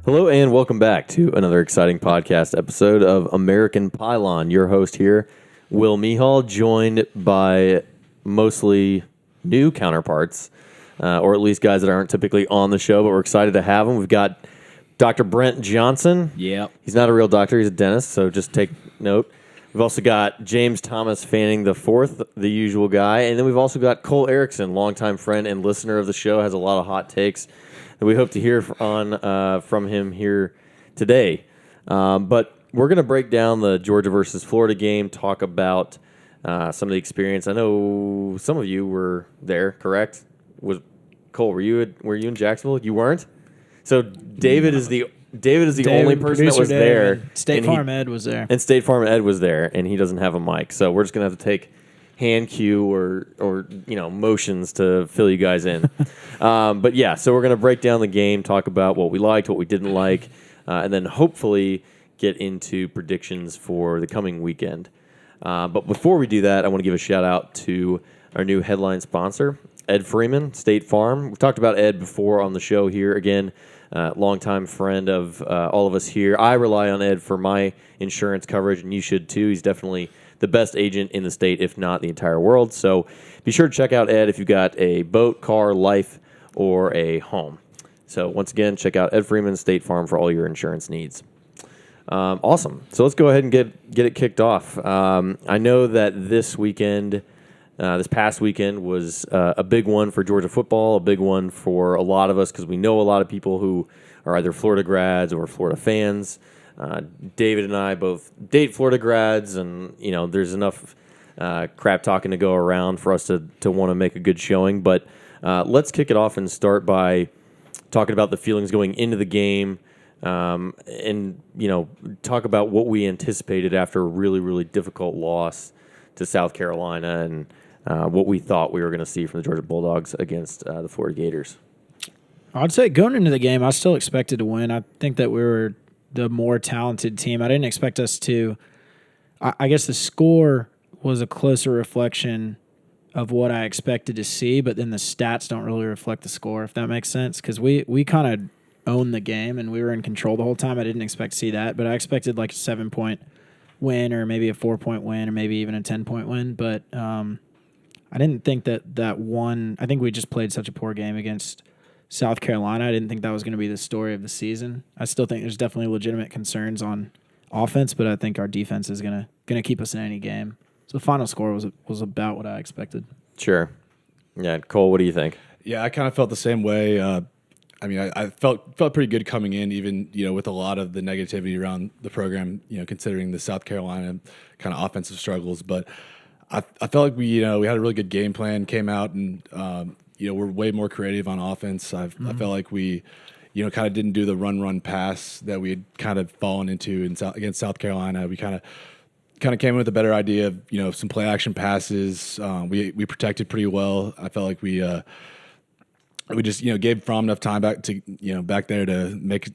Hello and welcome back to another exciting podcast episode of American Pylon. Your host here, Will Mihal, joined by mostly new counterparts, or at least guys that aren't typically on the show, but we're excited to have them. We've got Dr. Brent Johnson. Yep. He's not a real doctor, he's a dentist, so just take note. We've also got James Thomas Fanning the fourth, the usual guy, and then we've also got Cole Erickson, longtime friend and listener of the show, has a lot of hot takes that we hope to hear from him here today. But we're going to break down the Georgia versus Florida game, talk about some of the experience. I know some of you were there, correct? Cole, were you in Jacksonville? You weren't? So David is the only person that was there. State Farm Ed was there. And State Farm Ed was there, and he doesn't have a mic. So we're just going to have to take hand cue or motions to fill you guys in. But yeah, so we're going to break down the game, talk about what we liked, what we didn't like, and then hopefully get into predictions for the coming weekend. But before we do that, I want to give a shout out to our new headline sponsor, Ed Freeman, State Farm. We've talked about Ed before on the show here. Again, longtime friend of all of us here. I rely on Ed for my insurance coverage, and you should too. He's definitely the best agent in the state, if not the entire world. So be sure to check out Ed if you've got a boat, car, life, or a home. So once again, check out Ed Freeman, State Farm for all your insurance needs. Awesome. So let's go ahead and get it kicked off. I know that this past weekend was a big one for Georgia football, a big one for a lot of us because we know a lot of people who are either Florida grads or Florida fans. David and I both date Florida grads, and there's enough crap talking to go around for us to want to make a good showing. But let's kick it off and start by talking about the feelings going into the game, and talk about what we anticipated after a really, really difficult loss to South Carolina, and what we thought we were going to see from the Georgia Bulldogs against the Florida Gators. I'd say going into the game, I still expected to win. I think that we were the more talented team. I didn't expect us to. I guess the score was a closer reflection of what I expected to see, but then the stats don't really reflect the score, if that makes sense, because we kind of owned the game and we were in control the whole time. I didn't expect to see that, but I expected like a 7-point win or maybe a 4-point win or maybe even a 10-point win, but I didn't think that one. I think we just played such a poor game against South Carolina. I didn't think that was going to be the story of the season. I still think there's definitely legitimate concerns on offense, but I think our defense is going to keep us in any game. So the final score was about what I expected. Sure. Yeah, Cole, what do you think? Yeah, I kind of felt the same way. I felt pretty good coming in, even with a lot of the negativity around the program. Considering the South Carolina kind of offensive struggles, but I felt like we had a really good game plan. Came out and we're way more creative on offense. I felt like we kind of didn't do the run pass that we had kind of fallen into against South Carolina. We kind of came in with a better idea of some play action passes. We protected pretty well. I felt like we just gave Fromm enough time back there to make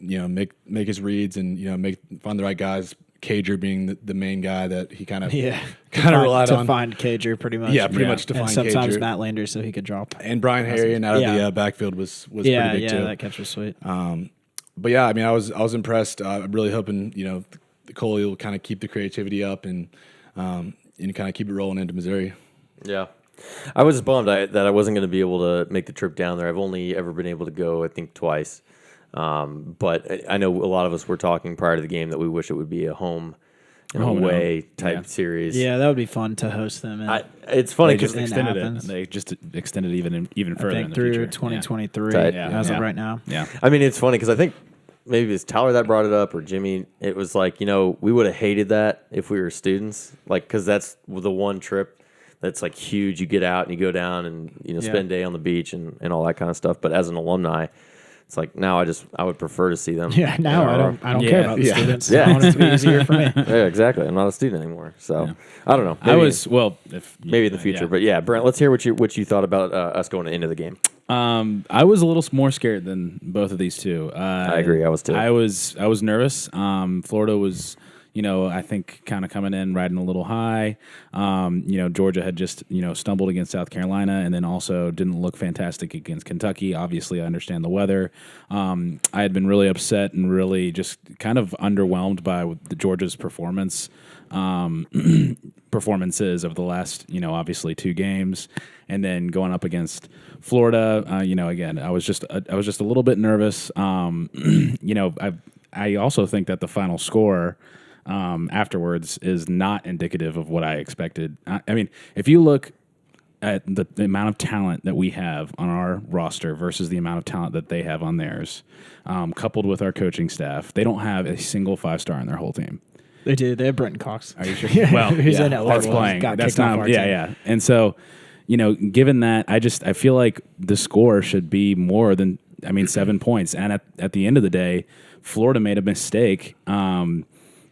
his reads and find the right guys. Cager being the main guy that he kind of relied on to find Cager pretty much. Yeah, pretty much to and find sometimes Cager. Matt Landers so he could drop. And Brian Harrion out of the backfield was pretty big too. Yeah, that catch was sweet. But yeah, I was impressed. I'm really hoping Cole will kind of keep the creativity up and kind of keep it rolling into Missouri. Yeah. I was bummed that I wasn't going to be able to make the trip down there. I've only ever been able to go, I think, twice. But I know a lot of us were talking prior to the game that we wish it would be a home and away type series. Yeah, that would be fun to host them. It's funny because because they just extended even further in the through future. 2023 Yeah. as of right now. Yeah. I mean, it's funny because I think maybe it's Tyler that brought it up or Jimmy. It was like, we would have hated that if we were students, like, because that's the one trip that's like huge. You get out and you go down and spend a day on the beach and all that kind of stuff. But as an alumni, it's like now I would prefer to see them. Yeah, now I don't care about the students. Yeah. I want it to be easier for me. Yeah, exactly. I'm not a student anymore, so I don't know. Maybe in the future, but yeah, Brent, let's hear what you thought about us going into the game. I was a little more scared than both of these two. I agree. I was too. I was nervous. Florida was I think kind of coming in riding a little high. Georgia had just, stumbled against South Carolina and then also didn't look fantastic against Kentucky. Obviously, I understand the weather. I had been really upset and really just kind of underwhelmed by the Georgia's performances of the last, obviously 2 games, and then going up against Florida. Again, I was just a little bit nervous. I also think that the final score afterwards is not indicative of what I expected. I mean, if you look at the amount of talent that we have on our roster versus the amount of talent that they have on theirs, coupled with our coaching staff, they don't have a single 5-star in their whole team. They do. They have Brenton Cox. Are you sure? Well, who's in Hart's playing. That's not. Yeah. And so, given that, I feel like the score should be more than 7 points. And at the end of the day, Florida made a mistake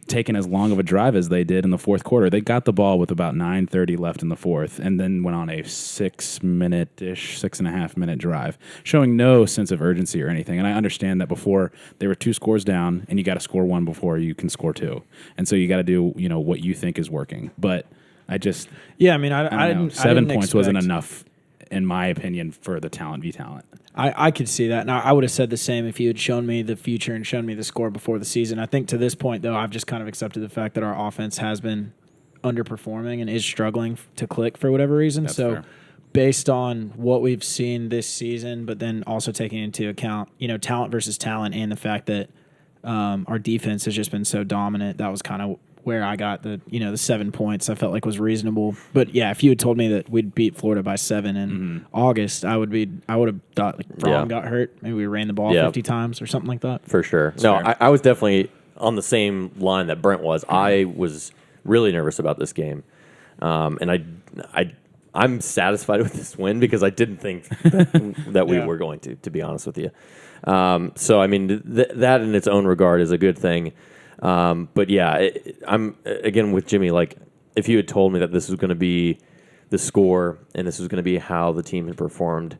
taking as long of a drive as they did in the fourth quarter. They got the ball with about 9:30 left in the fourth, and then went on a 6.5-minute drive, showing no sense of urgency or anything. And I understand that before they were 2 scores down, and you got to score 1 before you can score 2, and so you got to do what you think is working. But I just I didn't 7 points wasn't enough, in my opinion, for the talent v talent. I could see that. And I would have said the same if you had shown me the future and shown me the score before the season. I think to this point, though, I've just kind of accepted the fact that our offense has been underperforming and is struggling to click for whatever reason. That's so fair. based on what we've seen this season, but then also taking into account, talent versus talent and the fact that our defense has just been so dominant, that was kind of where I got the 7 points I felt like was reasonable. But yeah, if you had told me that we'd beat Florida by 7 in August, I would have thought like Fromm got hurt. Maybe we ran the ball 50 times or something like that. For sure. That's no, fair. I was definitely on the same line that Brent was. I was really nervous about this game. And I'm satisfied with this win because I didn't think that we were going to be honest with you. So, that in its own regard is a good thing. But yeah, I'm again with Jimmy. Like, if you had told me that this was going to be the score and this was going to be how the team had performed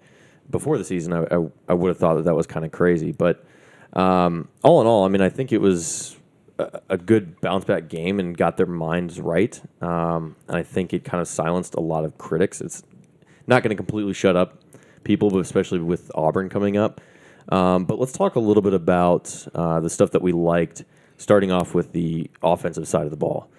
before the season, I would have thought that was kind of crazy. But all in all, I think it was a good bounce back game and got their minds right. And I think it kind of silenced a lot of critics. It's not going to completely shut up people, but especially with Auburn coming up. But let's talk a little bit about the stuff that we liked. Starting off with the offensive side of the ball.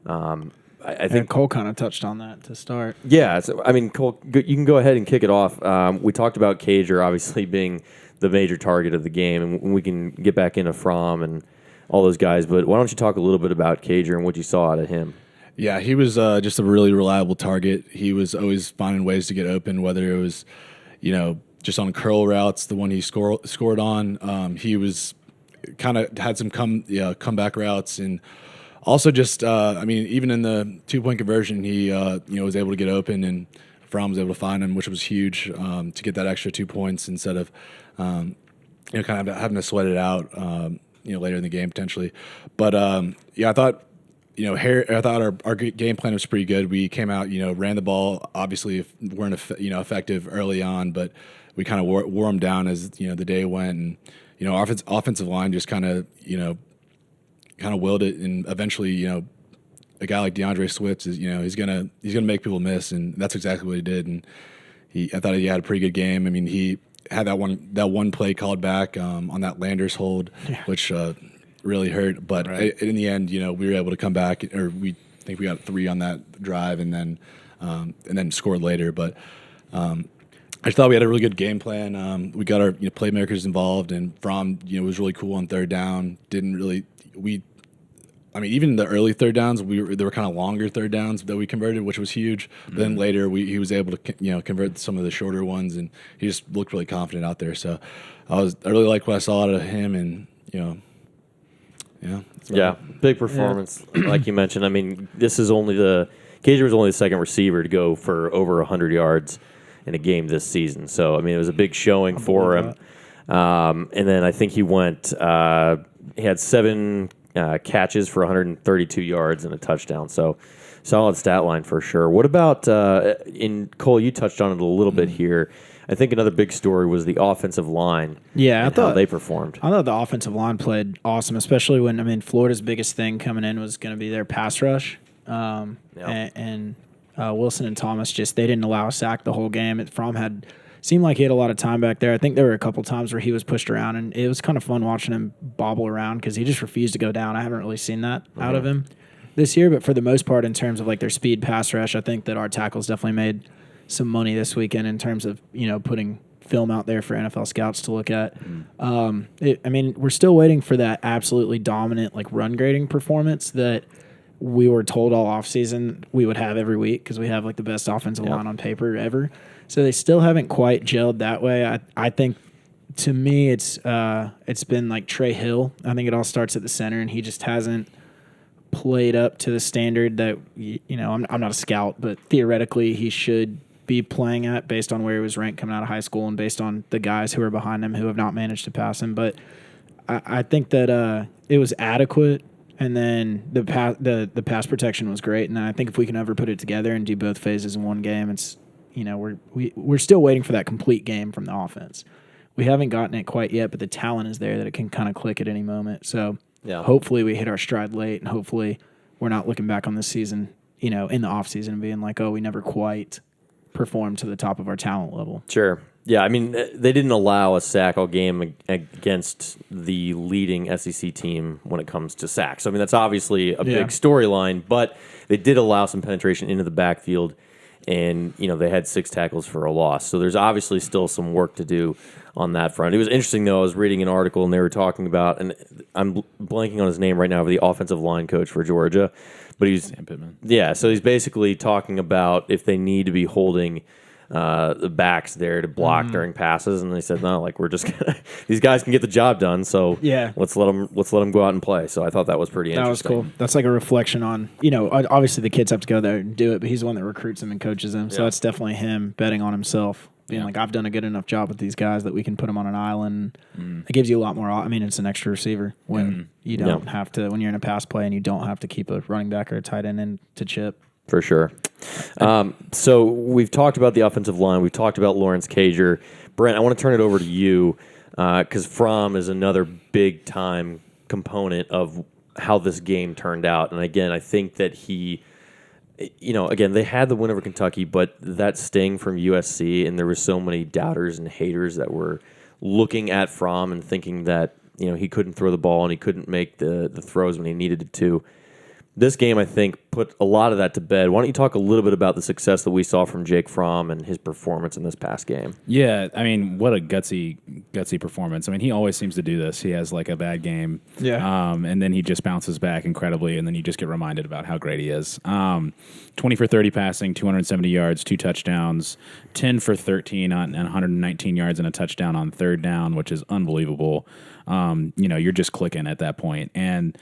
I think Cole kind of touched on that to start. Yeah, so, Cole, you can go ahead and kick it off. We talked about Cager obviously being the major target of the game, and we can get back into Fromm and all those guys. But why don't you talk a little bit about Cager and what you saw out of him? Yeah, he was just a really reliable target. He was always finding ways to get open, whether it was, just on curl routes, the one he scored on. He was kind of had some comeback routes, and also just even in the 2-point conversion, he was able to get open, and Fromm was able to find him, which was huge to get that extra 2 points instead of kind of having to sweat it out later in the game potentially. But I thought our game plan was pretty good. We came out, ran the ball. Obviously, weren't effective early on, but we kind of wore them down as the day went. And our offensive line just kind of willed it, and eventually, a guy like DeAndre Swift is, he's gonna make people miss, and that's exactly what he did. And I thought he had a pretty good game. He had that one play called back on that Landers hold, which really hurt. But in the end, we were able to come back, or we think we got 3 on that drive, and then scored later. But I thought we had a really good game plan. We got our playmakers involved, and Fromm was really cool on third down. Even the early third downs, they were kind of longer third downs that we converted, which was huge. Mm-hmm. Then later, he was able to convert some of the shorter ones, and he just looked really confident out there. So I really liked what I saw out of him, and big performance, like you mentioned. This is Cager was only the second receiver to go for over 100 yards in a game this season. So, it was a big showing for him. And then I think he had 7 catches for 132 yards and a touchdown. So Solid stat line for sure. What about in Cole? You touched on it a little bit here. I think another big story was the offensive line. Yeah, and how they performed. I thought the offensive line played awesome, especially when Florida's biggest thing coming in was going to be their pass rush, and Wilson and Thomas they didn't allow a sack the whole game. Seemed like he had a lot of time back there. I think there were a couple times where he was pushed around, and it was kind of fun watching him bobble around because he just refused to go down. I haven't really seen that out of him this year, but for the most part, in terms of like their speed pass rush, I think that our tackles definitely made some money this weekend in terms of putting film out there for NFL scouts to look at. We're still waiting for that absolutely dominant like run grading performance that we were told all offseason we would have every week because we have like the best offensive line on paper ever. So they still haven't quite gelled that way. I think to me it's been like Trey Hill. I think it all starts at the center, and he just hasn't played up to the standard that I'm not a scout, but theoretically he should be playing at based on where he was ranked coming out of high school and based on the guys who are behind him who have not managed to pass him. But I think that it was adequate, and then the pass protection was great. And I think if we can ever put it together and do both phases in one game, it's we're still waiting for that complete game from the offense. We haven't gotten it quite yet, but the talent is there that it can kind of click at any moment. So hopefully we hit our stride late, and hopefully we're not looking back on this season, in the offseason and being like, oh, we never quite performed to the top of our talent level. Sure. Yeah, I mean, they didn't allow a sack all game against the leading SEC team when it comes to sacks. So, I mean, that's obviously a big storyline, but they did allow some penetration into the backfield, and, they had 6 tackles for a loss. So there's obviously still some work to do on that front. It was interesting, though. I was reading an article, and they were talking about, and I'm blanking on his name right now, for the offensive line coach for Georgia. But so he's basically talking about if they need to be holding the backs there to block during passes, and they said no, like we're just gonna, these guys can get the job done, so let's let them go out and play. So I thought that was pretty interesting. That was cool. That's like a reflection on obviously the kids have to go there and do it, but he's the one that recruits them and coaches them, so that's definitely him betting on himself. Being like, I've done a good enough job with these guys that we can put them on an island. It gives you a lot more. I mean, it's an extra receiver when you don't have to, when you're in a pass play and you don't have to keep a running back or a tight end in to chip. For sure. So we've talked about the offensive line. We've talked about Lawrence Cager. Brent, I want to turn it over to you because Fromm is another big-time component of how this game turned out. And again, I think that he... again, they had the win over Kentucky, but that sting from USC, and there were so many doubters and haters that were looking at Fromm and thinking that he couldn't throw the ball and he couldn't make the throws when he needed to. This game, I think, put a lot of that to bed. Why don't you talk a little bit about the success that we saw from Jake Fromm and his performance in this past game? Yeah, I mean, what a gutsy performance. I mean, he always seems to do this. He has like a bad game, and then he just bounces back incredibly, and then you just get reminded about how great he is. 20 for 30 passing, 270 yards, 2 touchdowns, 10 for 13 on 119 yards and a touchdown on third down, which is unbelievable. You're just clicking at that point. And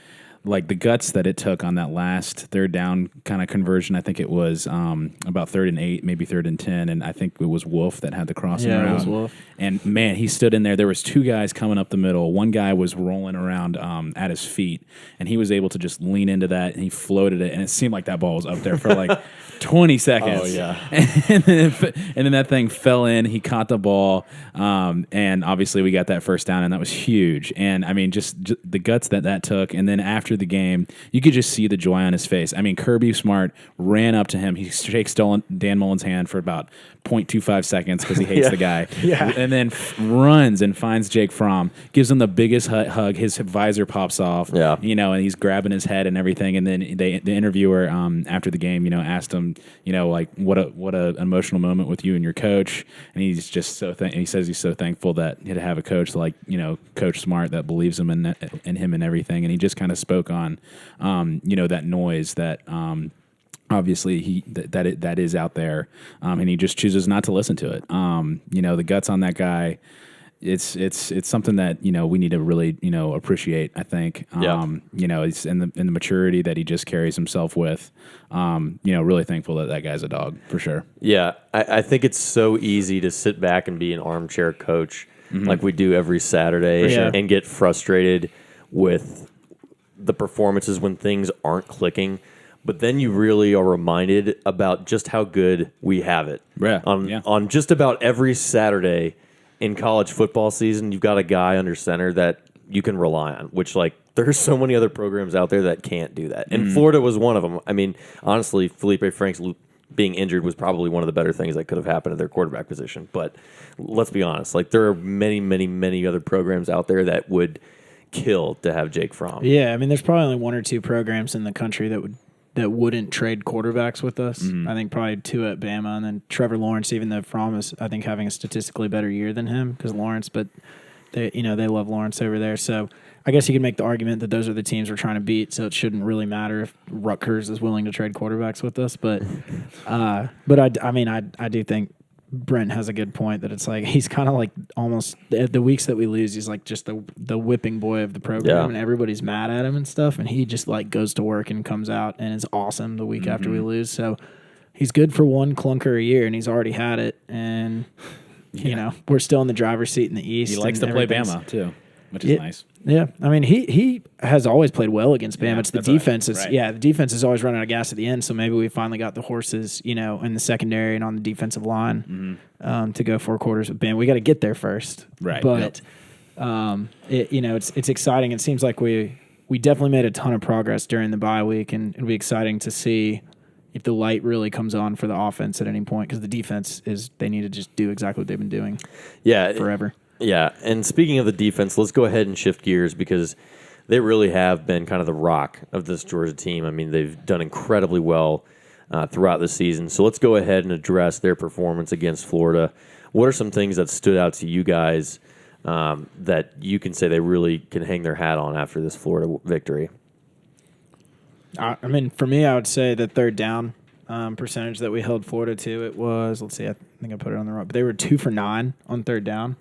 like the guts that it took on that last third down kind of conversion, I think it was about 3rd and 8, maybe 3rd and 10, and I think it was Wolf that had the crossing around. It was Wolf. And man, he stood in there. There was 2 guys coming up the middle. One guy was rolling around at his feet, and he was able to just lean into that, and he floated it, and it seemed like that ball was up there for like 20 seconds. Oh, yeah. And then that thing fell in. He caught the ball, and obviously we got that first down, and that was huge. And I mean, just the guts that took, and then after the game, you could just see the joy on his face. I mean, Kirby Smart ran up to him. He shakes Dan Mullen's hand for about 0.25 seconds because he hates the guy. And then runs and finds Jake Fromm, gives him the biggest hug. His visor pops off, and he's grabbing his head and everything. And then the interviewer after the game, asked him, like what a emotional moment with you and your coach. And he's just he says he's so thankful that he'd have a coach like Coach Smart that believes him in him and everything. And he just kind of spoke on that noise that obviously that is out there, and he just chooses not to listen to it. The guts on that guy, it's something that we need to really appreciate. I think it's in the maturity that he just carries himself with. Really thankful that guy's a dog for sure. Yeah, I think it's so easy to sit back and be an armchair coach like we do every Saturday and get frustrated with the performances when things aren't clicking. but then you really are reminded about just how good we have it. Yeah. On just about every Saturday in college football season, you've got a guy under center that you can rely on, which, like, there's so many other programs out there that can't do that. And Florida was one of them. I mean, honestly, Felipe Franks being injured was probably one of the better things that could have happened at their quarterback position. But let's be honest, like, there are many, many, many other programs out there that would kill to have Jake Fromm. Yeah, I mean, there's probably only one or two programs in the country that wouldn't trade quarterbacks with us. I think probably two at Bama, and then Trevor Lawrence, even though Fromm is, I think, having a statistically better year than him because Lawrence, but they love Lawrence over there. So I guess you could make the argument that those are the teams we're trying to beat, so it shouldn't really matter if Rutgers is willing to trade quarterbacks with us. But I do think Brent has a good point that it's like he's kind of like almost the weeks that we lose, he's like just the whipping boy of the program, and everybody's mad at him and stuff, and he just like goes to work and comes out and is awesome the week after we lose. So he's good for one clunker a year, and he's already had it, and you know we're still in the driver's seat in the East. He likes to play Bama too, which is nice. Yeah, I mean he has always played well against Bama. It's the defense right. the defense is always running out of gas at the end. So maybe we finally got the horses, in the secondary and on the defensive line to go 4 quarters with Bama. We got to get there first, right? But it's exciting. It seems like we definitely made a ton of progress during the bye week, and it'll be exciting to see if the light really comes on for the offense at any point, because the defense they need to just do exactly what they've been doing, forever. Yeah, and speaking of the defense, let's go ahead and shift gears because they really have been kind of the rock of this Georgia team. I mean, they've done incredibly well throughout the season. So let's go ahead and address their performance against Florida. What are some things that stood out to you guys that you can say they really can hang their hat on after this Florida victory? I mean, for me, I would say the third down percentage that we held Florida to, it was, let's see, I think I put it on the wrong, but they were 2 for 9 on third down.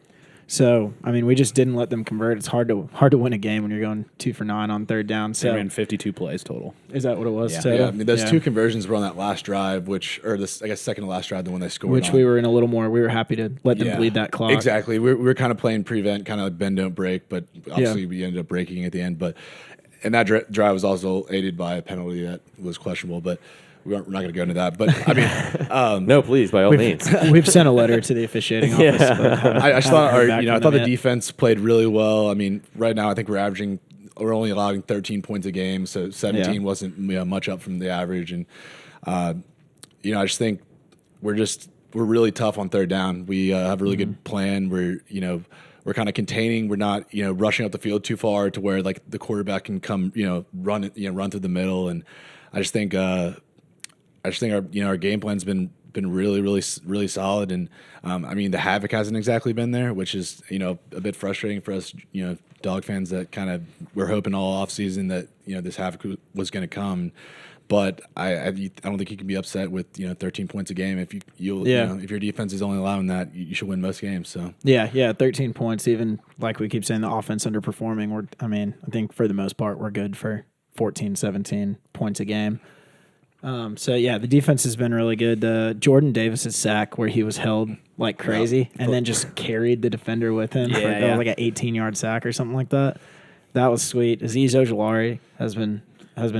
So, I mean, we just didn't let them convert. It's hard to win a game when you're going 2 for 9 on third down. So they ran 52 plays total. Is that what it was? Yeah. Yeah, I mean, those 2 conversions were on that last drive, second to last drive, the one they scored Which on. we were in a little more. We were happy to let them bleed that clock. Exactly. We were kind of playing prevent, kind of like bend, don't break, but obviously we ended up breaking at the end. And that drive was also aided by a penalty that was questionable, but we're not going to go into that. But, I mean... no, please, by all means. We've sent a letter to the officiating office. I just thought the defense played really well. I mean, right now I think we're only allowing 13 points a game, so 17 wasn't much up from the average. And, I just think we're really tough on third down. We have a really good plan. We're kind of containing. We're not, rushing up the field too far to where like the quarterback can come, run through the middle. And I just think our game plan's been really, really, really solid. And I mean, the havoc hasn't exactly been there, which is a bit frustrating for us, dog fans that kind of we're hoping all off season that this havoc was going to come. But I don't think you can be upset with 13 points a game if if your defense is only allowing that, you should win most games. So yeah, 13 points. Even like we keep saying, the offense underperforming. I think for the most part we're good for 14, 17 points a game. The defense has been really good. Jordan Davis's sack where he was held like crazy and then just carried the defender with him. That was like an 18-yard sack or something like that. That was sweet. Azeez Ojulari has been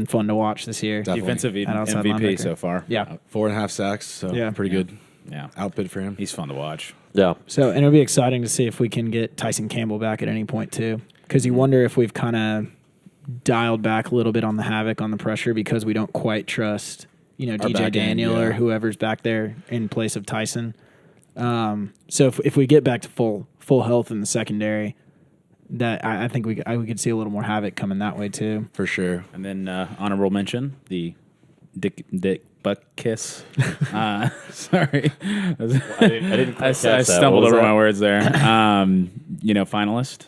fun to watch this year. Definitely. Defensive MVP so far. Yeah. 4.5 sacks, so pretty good. Yeah. Output for him. He's fun to watch. Yeah. So, and it'll be exciting to see if we can get Tyson Campbell back at any point too, because you wonder if we've kind of dialed back a little bit on the havoc on the pressure because we don't quite trust, DJ Daniel or whoever's back there in place of Tyson. So if we get back to full health in the secondary, that I think we could see a little more havoc coming that way too. For sure. And then honorable mention, the Dick butt kiss. Sorry, I didn't I stumbled over my words there. Finalist,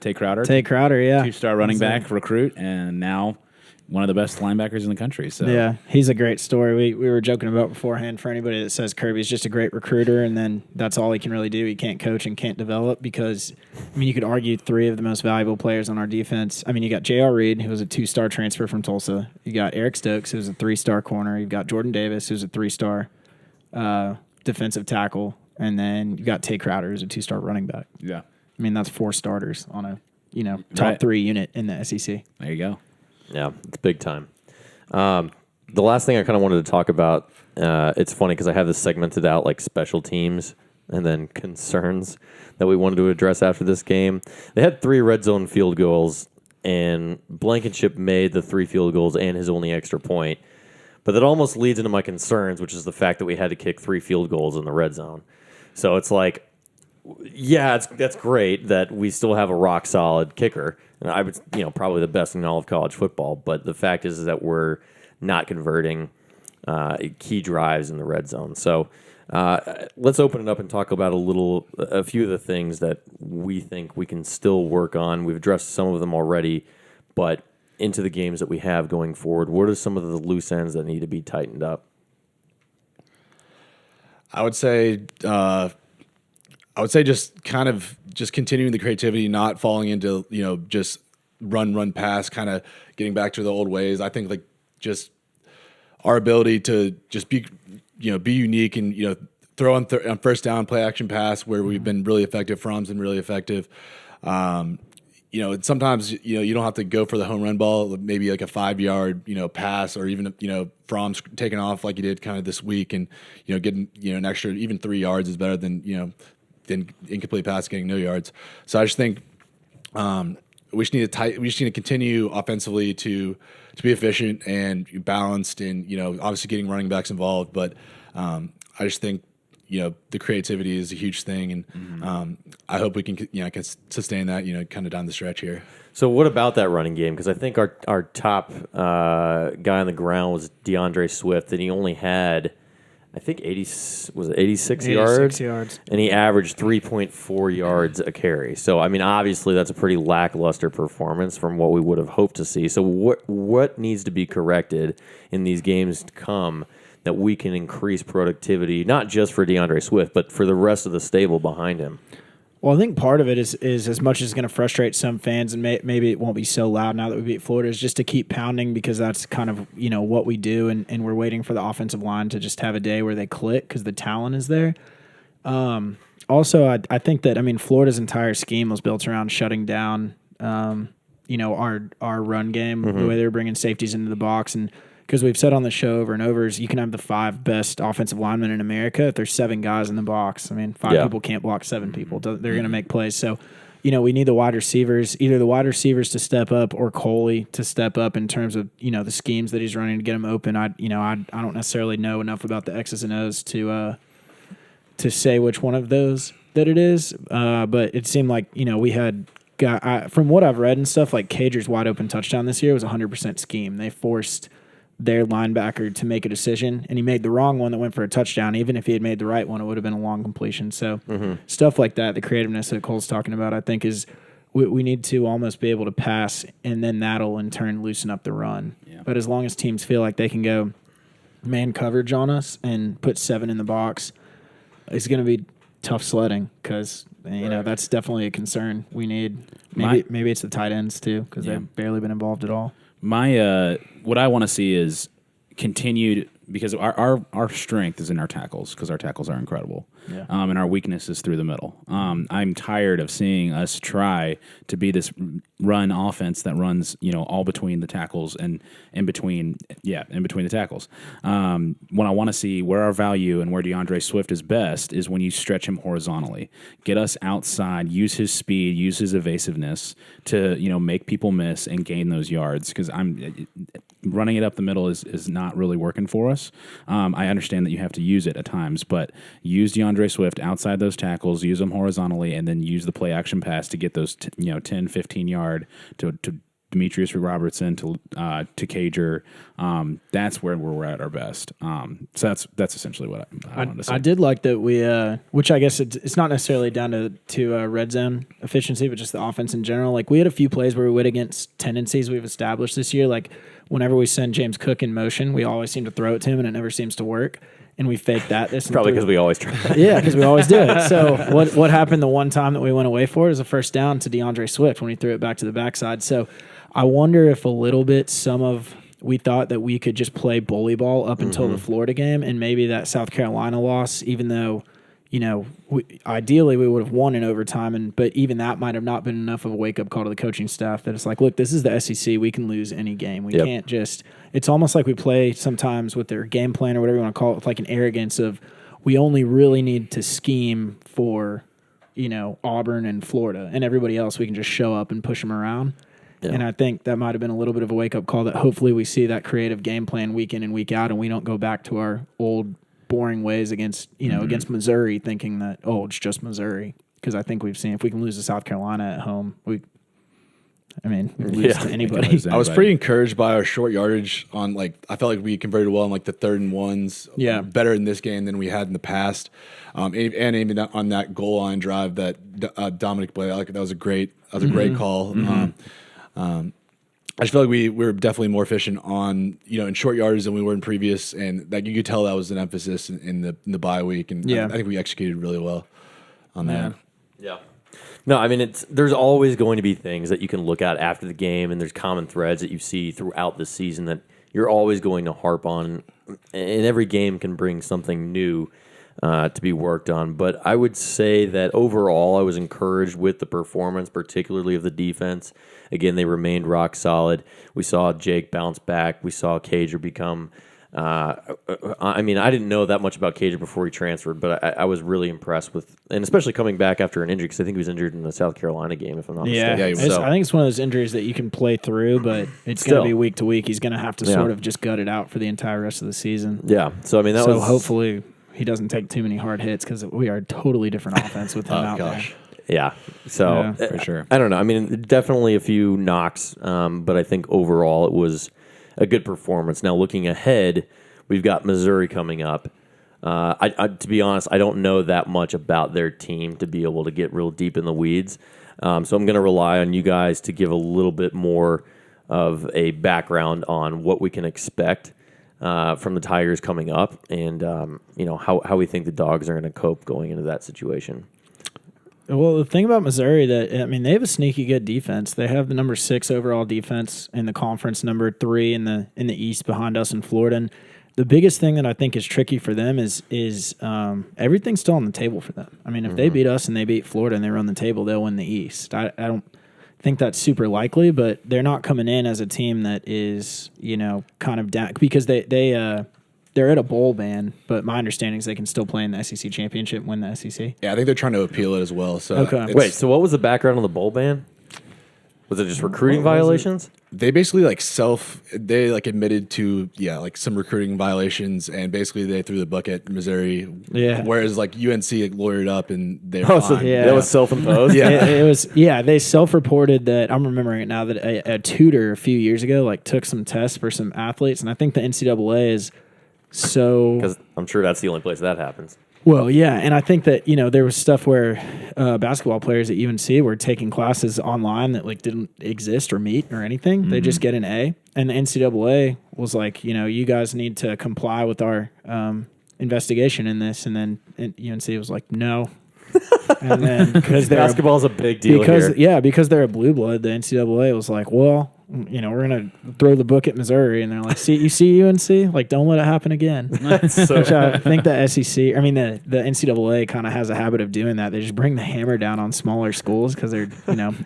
Tay Crowder. Tay Crowder, yeah. 2-star running back recruit, and now one of the best linebackers in the country. So yeah, he's a great story. We were joking about beforehand for anybody that says Kirby's just a great recruiter and then that's all he can really do. He can't coach and can't develop because, you could argue 3 of the most valuable players on our defense. You got J.R. Reed, who was a 2-star transfer from Tulsa. You got Eric Stokes, who's a 3-star corner. You've got Jordan Davis, who's a 3-star defensive tackle. And then you got Tay Crowder, who's a 2-star running back. Yeah. That's 4 starters on a, top 3 unit in the SEC. There you go. Yeah, it's big time. the last thing I kind of wanted to talk about, it's funny because I have this segmented out like special teams and then concerns that we wanted to address after this game. They had 3 red zone field goals, and Blankenship made the 3 field goals and his only extra point. But that almost leads into my concerns, which is the fact that we had to kick 3 field goals in the red zone. So it's like, yeah, that's great that we still have a rock solid kicker. And I would, probably the best in all of college football. But the fact is that we're not converting key drives in the red zone. So let's open it up and talk about a few of the things that we think we can still work on. We've addressed some of them already, but into the games that we have going forward, what are some of the loose ends that need to be tightened up? I would say just kind of just continuing the creativity, not falling into, just run, pass, kind of getting back to the old ways. I think like just our ability to just be unique and, throw on first down, play action pass where we've been really effective. From's been really effective. Sometimes, you don't have to go for the home run ball, maybe like a 5-yard, pass, or even, From's taking off like he did kind of this week and, getting, an extra, even 3 yards is better than incomplete pass getting no yards. So I just think we just need to continue offensively to be efficient and balanced and, obviously getting running backs involved. But I just think, the creativity is a huge thing, and I hope we can, can sustain that, kind of down the stretch here. So what about that running game? Because I think our top guy on the ground was DeAndre Swift, and he only had, I think, 86 yards? And he averaged 3.4 yards a carry. So, I mean, obviously that's a pretty lackluster performance from what we would have hoped to see. So what needs to be corrected in these games to come that we can increase productivity, not just for DeAndre Swift, but for the rest of the stable behind him? Well, I think part of it is as much as it's going to frustrate some fans, and maybe it won't be so loud now that we beat Florida, is just to keep pounding, because that's kind of what we do, and we're waiting for the offensive line to just have a day where they click because the talent is there. Also, I think that Florida's entire scheme was built around shutting down our run game, the way they were bringing safeties into the box, and because we've said on the show over and over is you can have the 5 best offensive linemen in America if there's 7 guys in the box. 5 people can't block 7 people. They're going to make plays. So, we need the wide receivers, either the wide receivers to step up or Coley to step up in terms of, the schemes that he's running to get them open. I don't necessarily know enough about the X's and O's to say which one of those that it is. But it seemed like, we had from what I've read and stuff, like Cager's wide open touchdown this year was 100% scheme. They forced their linebacker to make a decision, and he made the wrong one that went for a touchdown. Even if he had made the right one, it would have been a long completion. So stuff like that, the creativeness that Cole's talking about, I think is we need to almost be able to pass, and then that'll in turn loosen up the run. Yeah. But as long as teams feel like they can go man coverage on us and put 7 in the box, it's going to be tough sledding because that's definitely a concern. We need maybe it's the tight ends too because they've barely been involved at all. What I want to see is continued, because our strength is in our tackles, because our tackles are incredible. Yeah. And our weakness is through the middle. I'm tired of seeing us try to be this run offense that runs, all between the tackles and in between the tackles. What I want to see, where our value and where DeAndre Swift is best, is when you stretch him horizontally, get us outside, use his speed, use his evasiveness to, make people miss and gain those yards. Because running it up the middle is not really working for us. I understand that you have to use it at times, but use DeAndre Swift outside those tackles, use them horizontally, and then use the play action pass to get those 10, 15 yard to Demetrius Robertson to Cager. That's where we're at our best. So that's essentially what I wanted to say. I did like that we, which I guess it's not necessarily down to red zone efficiency, but just the offense in general. Like we had a few plays where we went against tendencies we've established this year. Like whenever we send James Cook in motion, we always seem to throw it to him, and it never seems to work. And we faked that. Probably because we always try. Yeah, because we always do it. So what happened the one time that we went away for it is a first down to DeAndre Swift when he threw it back to the backside. So I wonder if a little bit we thought that we could just play bully ball up until the Florida game, and maybe that South Carolina loss, even though ideally we would have won in overtime, but even that might have not been enough of a wake-up call to the coaching staff that it's like, look, this is the SEC. We can lose any game. We can't just – it's almost like we play sometimes with their game plan or whatever you want to call it, with like an arrogance of we only really need to scheme for, Auburn and Florida, and everybody else we can just show up and push them around. Yeah. And I think that might have been a little bit of a wake-up call that hopefully we see that creative game plan week in and week out, and we don't go back to our old – boring ways against against Missouri, thinking that it's just Missouri, because I think we've seen if we can lose to South Carolina at home, we lose to anybody. I was pretty encouraged by our short yardage on I felt like we converted well on the 3rd and 1s. Yeah, better in this game than we had in the past, and even on that goal line drive that Dominic Blake, that was a great call. I just feel like we were definitely more efficient on in short yards than we were in previous, and you could tell that was an emphasis in the bye week, and I think we executed really well on that. Yeah. No, I mean there's always going to be things that you can look at after the game, and there's common threads that you see throughout the season that you're always going to harp on, and every game can bring something new to be worked on. But I would say that overall I was encouraged with the performance, particularly of the defense. Again, they remained rock solid. We saw Jake bounce back. We saw Cager become I didn't know that much about Cager before he transferred, but I was really impressed with, and especially coming back after an injury, because I think he was injured in the South Carolina game, if I'm not mistaken. Yeah, I think it's one of those injuries that you can play through, but it's going to be week to week. He's going to have to sort of just gut it out for the entire rest of the season. Yeah, so hopefully he doesn't take too many hard hits, because we are a totally different offense with him out there. Yeah, so for sure. I don't know. I mean, definitely a few knocks, but I think overall it was a good performance. Now, looking ahead, we've got Missouri coming up. To be honest, I don't know that much about their team to be able to get real deep in the weeds. So I'm going to rely on you guys to give a little bit more of a background on what we can expect from the Tigers coming up, and how we think the Dogs are going to cope going into that situation. Well, the thing about Missouri they have a sneaky good defense. They have the number 6 overall defense in the conference, number 3 in the East behind us in Florida. And the biggest thing that I think is tricky for them is everything's still on the table for them. I mean, if they beat us and they beat Florida and they run the table, they'll win the East. I don't think that's super likely, but they're not coming in as a team that is kind of down, because they're at a bowl ban, but my understanding is they can still play in the SEC championship and win the SEC. Yeah, I think they're trying to appeal it as well. So okay. Wait, so what was the background on the bowl ban? Was it just recruiting violations? They basically admitted to some recruiting violations, and basically they threw the book at Missouri. Yeah. Whereas UNC lawyered up and they're fine. So that was self-imposed. It was. Yeah, they self-reported that. I'm remembering it now, that a tutor a few years ago took some tests for some athletes, and I think the NCAA is. So, because I'm sure that's the only place that happens. Well, yeah, and I think that there was stuff where basketball players at UNC were taking classes online that didn't exist or meet or anything. Mm-hmm. They just get an A, and the NCAA was like, you guys need to comply with our investigation in this, and then UNC was like, no. And then because basketball is a big deal here. Because they're a blue blood, the NCAA was like, well, we're gonna throw the book at Missouri, and they're like, see UNC, don't let it happen again. Which I think the the NCAA kind of has a habit of doing that. They just bring the hammer down on smaller schools because they're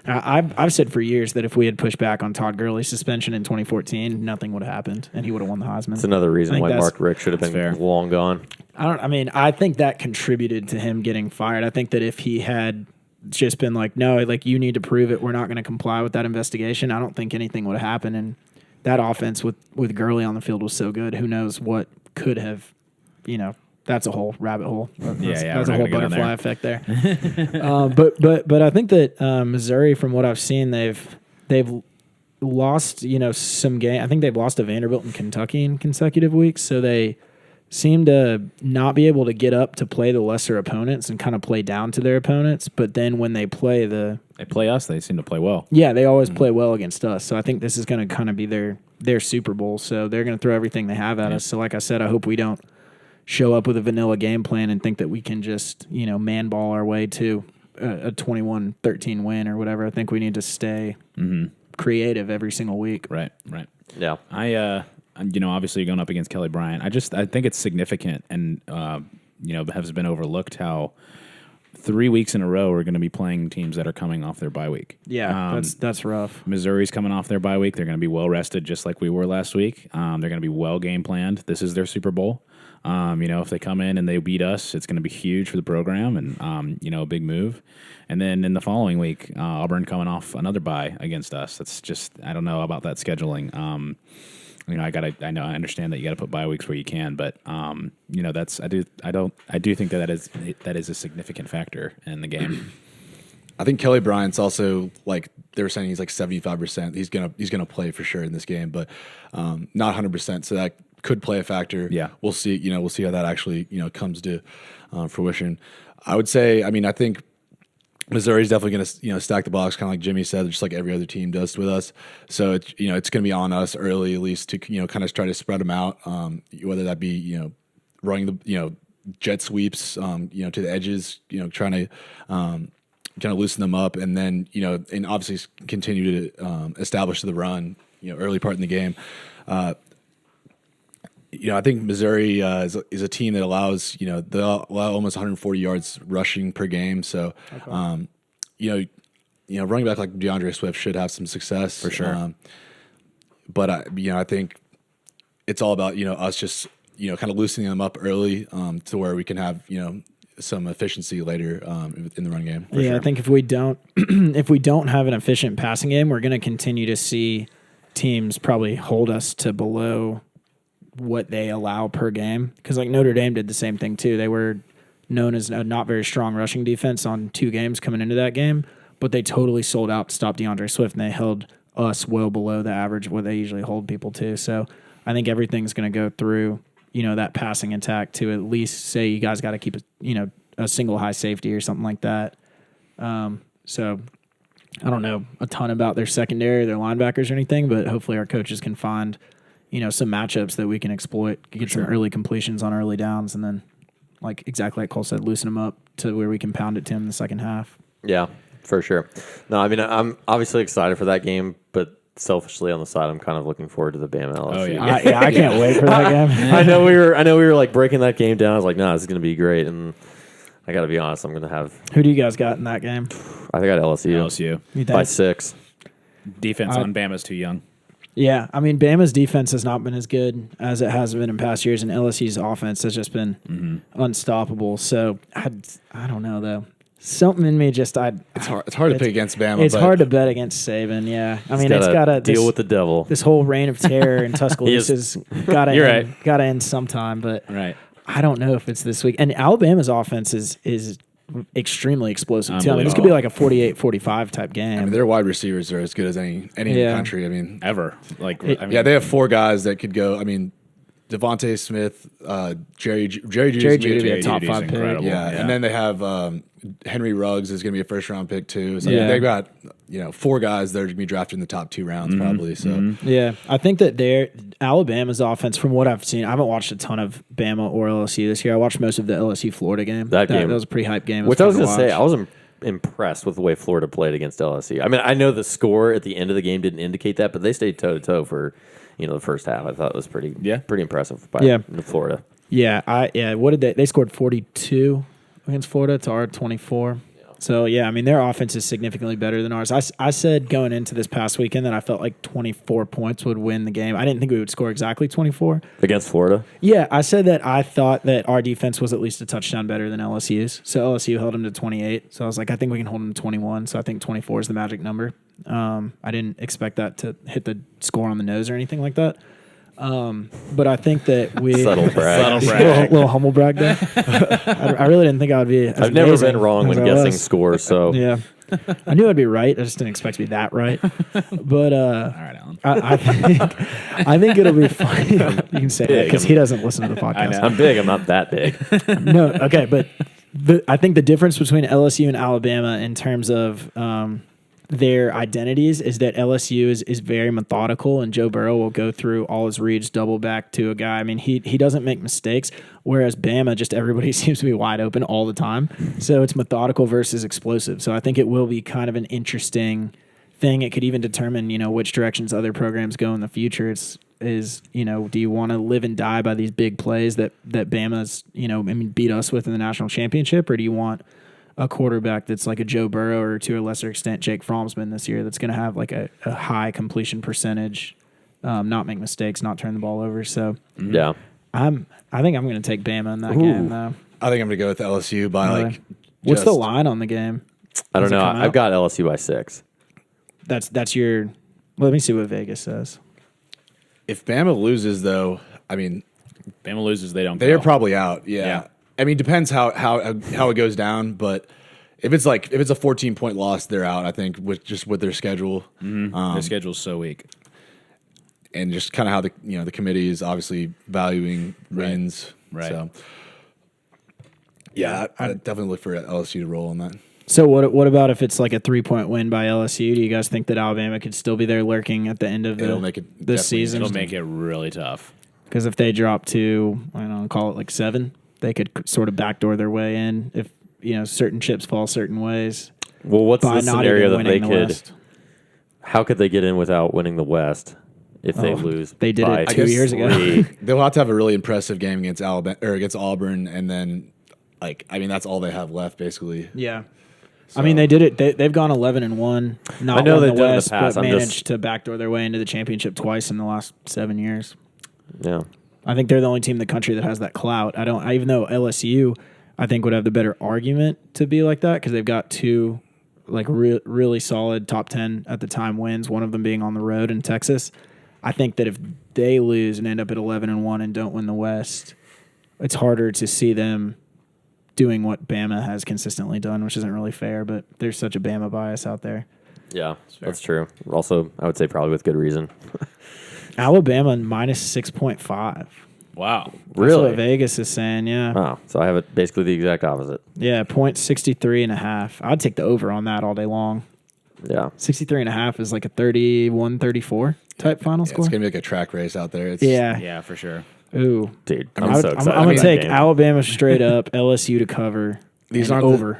I've said for years that if we had pushed back on Todd Gurley's suspension in 2014, nothing would have happened, and he would have won the Heisman. It's another reason why Mark Richt should have been long gone. I think that contributed to him getting fired. I think that if he had just been no, you need to prove it, we're not going to comply with that investigation, I don't think anything would have happened. And that offense with Gurley on the field was so good, who knows what could have, that's a whole rabbit hole. That's a whole butterfly effect there. But I think that Missouri, from what I've seen, they've lost some game. I think they've lost to Vanderbilt and Kentucky in consecutive weeks, so they seem to not be able to get up to play the lesser opponents and kind of play down to their opponents. But then when they play us, they seem to play well. Yeah, they always play well against us. So I think this is going to kind of be their Super Bowl. So they're going to throw everything they have at us. So like I said, I hope we don't show up with a vanilla game plan and think that we can just, man ball our way to a 21-13 win or whatever. I think we need to stay creative every single week. Right. Yeah. Obviously going up against Kelly Bryant, I think it's significant, and has been overlooked. How 3 weeks in a row we're going to be playing teams that are coming off their bye week. Yeah, that's rough. Missouri's coming off their bye week. They're going to be well rested, just like we were last week. They're going to be well game planned. This is their Super Bowl. If they come in and they beat us, it's going to be huge for the program and, a big move. And then in the following week, Auburn coming off another bye against us. That's just, I don't know about that scheduling. I understand that you got to put bye weeks where you can, but I do think that is a significant factor in the game. I think Kelly Bryant's also, like they were saying, he's like 75%. He's gonna play for sure in this game, but not 100%. So that could play a factor. Yeah, we'll see. We'll see how that actually comes to fruition. I would say, I think Missouri's definitely going to stack the box, kind of like Jimmy said, just like every other team does with us. So it's it's going to be on us early at least to kind of try to spread them out, whether that be running the jet sweeps to the edges, trying to kind of loosen them up, and then and obviously continue to establish the run early part in the game. I think Missouri is a team that allows they allow almost 140 yards rushing per game. So, running back like DeAndre Swift should have some success for sure. But I think it's all about us just kind of loosening them up early to where we can have some efficiency later in the run game. Yeah, sure. I think if we don't have an efficient passing game, we're going to continue to see teams probably hold us to below what they allow per game, because like Notre Dame did the same thing too. They were known as a not very strong rushing defense on 2 games coming into that game, but they totally sold out to stop DeAndre Swift, and they held us well below the average of what they usually hold people to. So I think everything's going to go through that passing attack to at least say you guys got to keep a single high safety or something like that. So I don't know a ton about their secondary, their linebackers or anything, but hopefully our coaches can find some matchups that we can exploit, get some early completions on early downs, and then, exactly like Cole said, loosen them up to where we can pound it to him in the second half. Yeah, for sure. No, I'm obviously excited for that game, but selfishly on the side, I'm kind of looking forward to the Bama LSU. Oh, yeah. I can't wait for that game. I know we were like breaking that game down. I was like, this is going to be great, and I got to be honest, I'm going to have. Who do you guys got in that game? I think I got LSU. LSU by 6. Defense on Bama's too young. Yeah, Bama's defense has not been as good as it has been in past years, and LSU's offense has just been unstoppable. So I don't know though. Something in me just it's hard to pick against Bama. It's hard to bet against Saban. Yeah, it's got to deal with the devil. This whole reign of terror in Tuscaloosa's got to end sometime. But right. I don't know if it's this week. And Alabama's offense is extremely explosive too. This could be like a 48-45 type game. Their wide receivers are as good as any in the country. Ever. They have 4 guys that could go. Devontae Smith, Jerry Jeudy would be a top 5 pick. Yeah, and then they have Henry Ruggs is going to be a first-round pick too. So they've got 4 guys that are going to be drafted in the top 2 rounds probably. So yeah, I think that Alabama's offense, from what I've seen, I haven't watched a ton of Bama or LSU this year. I watched most of the LSU Florida game. That was a pretty hype game. Which I was going to say, I was impressed with the way Florida played against LSU. I know the score at the end of the game didn't indicate that, but they stayed toe to toe for the first half. I thought it was pretty impressive by Florida. Yeah, what did they scored 42 against Florida to our 24. So, their offense is significantly better than ours. I said going into this past weekend that I felt like 24 points would win the game. I didn't think we would score exactly 24. Against Florida? Yeah, I said that I thought that our defense was at least a touchdown better than LSU's. So LSU held them to 28. So I was like, I think we can hold them to 21. So I think 24 is the magic number. I didn't expect that to hit the score on the nose or anything like that. But I think that we subtle brag, little humble brag there. I really didn't think I would be. I've never been wrong when guessing scores, so yeah, I knew I'd be right. I just didn't expect to be that right. But all right, Alan. I think it'll be fun. You can say that because he doesn't listen to the podcast. I'm big. I'm not that big. No, okay, but I think the difference between LSU and Alabama in terms of their identities is that LSU is very methodical, and Joe Burrow will go through all his reads, double back to a guy. He doesn't make mistakes, whereas Bama, just everybody seems to be wide open all the time. So it's methodical versus explosive. So I think it will be kind of an interesting thing. It could even determine, which directions other programs go in the future. is, do you want to live and die by these big plays that Bama's, beat us with in the national championship, or do you want a quarterback that's like a Joe Burrow or to a lesser extent Jake Fromm's this year that's going to have like a high completion percentage, not make mistakes, not turn the ball over. So Yeah. I think I'm going to take Bama in that game though. I think I'm going to go with LSU by What's the line on the game? I don't Does it know. come I've out? got LSU by 6. That's your. Let me see what Vegas says. If Bama loses, though, I mean, Bama loses, they don't they're go. probably out. Yeah. Yeah. I mean, depends how it goes down, but if it's a 14-point loss, they're out. I think with their schedule, Their schedule's so weak. and just kind of how the committee is obviously valuing wins. Right. So, yeah, I definitely look for LSU to roll on that. So what about if it's like a 3-point win by LSU? Do you guys think that Alabama could still be there lurking at the end of It'll make it this definitely season? It'll make it really tough. Because if they drop to, I don't know, call it like 7, they could sort of backdoor their way in if certain chips fall certain ways. Well, what's By the not scenario even that they winning the could? West. How could they get in without winning the West if they lose? They did by it 2 years ago. 3? They'll have to have a really impressive game against Alabama or against Auburn, and then that's all they have left basically. Yeah. I mean, they did it. They've gone 11-1. Not I know won they've the done it in the West, past. but I'm managed just- to backdoor their way into the championship twice in the last 7 years. Yeah. I think they're the only team in the country that has that clout. Even though LSU, I think would have the better argument to be like that because they've got 2 really solid top 10 at the time wins. One of them being on the road in Texas. I think that if they lose and end up at 11-1 and don't win the West, it's harder to see them doing what Bama has consistently done, which isn't really fair. But there's such a Bama bias out there. Yeah, that's true. Also, I would say probably with good reason. Alabama minus 6.5. Wow. That's Really? what Vegas is saying, yeah. Oh, so I have it basically the exact opposite. Yeah, 63.5. I'd take the over on that all day long. Yeah. 63.5 is like a 31-34 type final Yeah, score. it's gonna be like a track race out there. It's, Yeah. Yeah, for sure. Ooh. Dude, I'm I'm so excited. going to about take that game. Alabama straight up, LSU to cover. These and aren't over.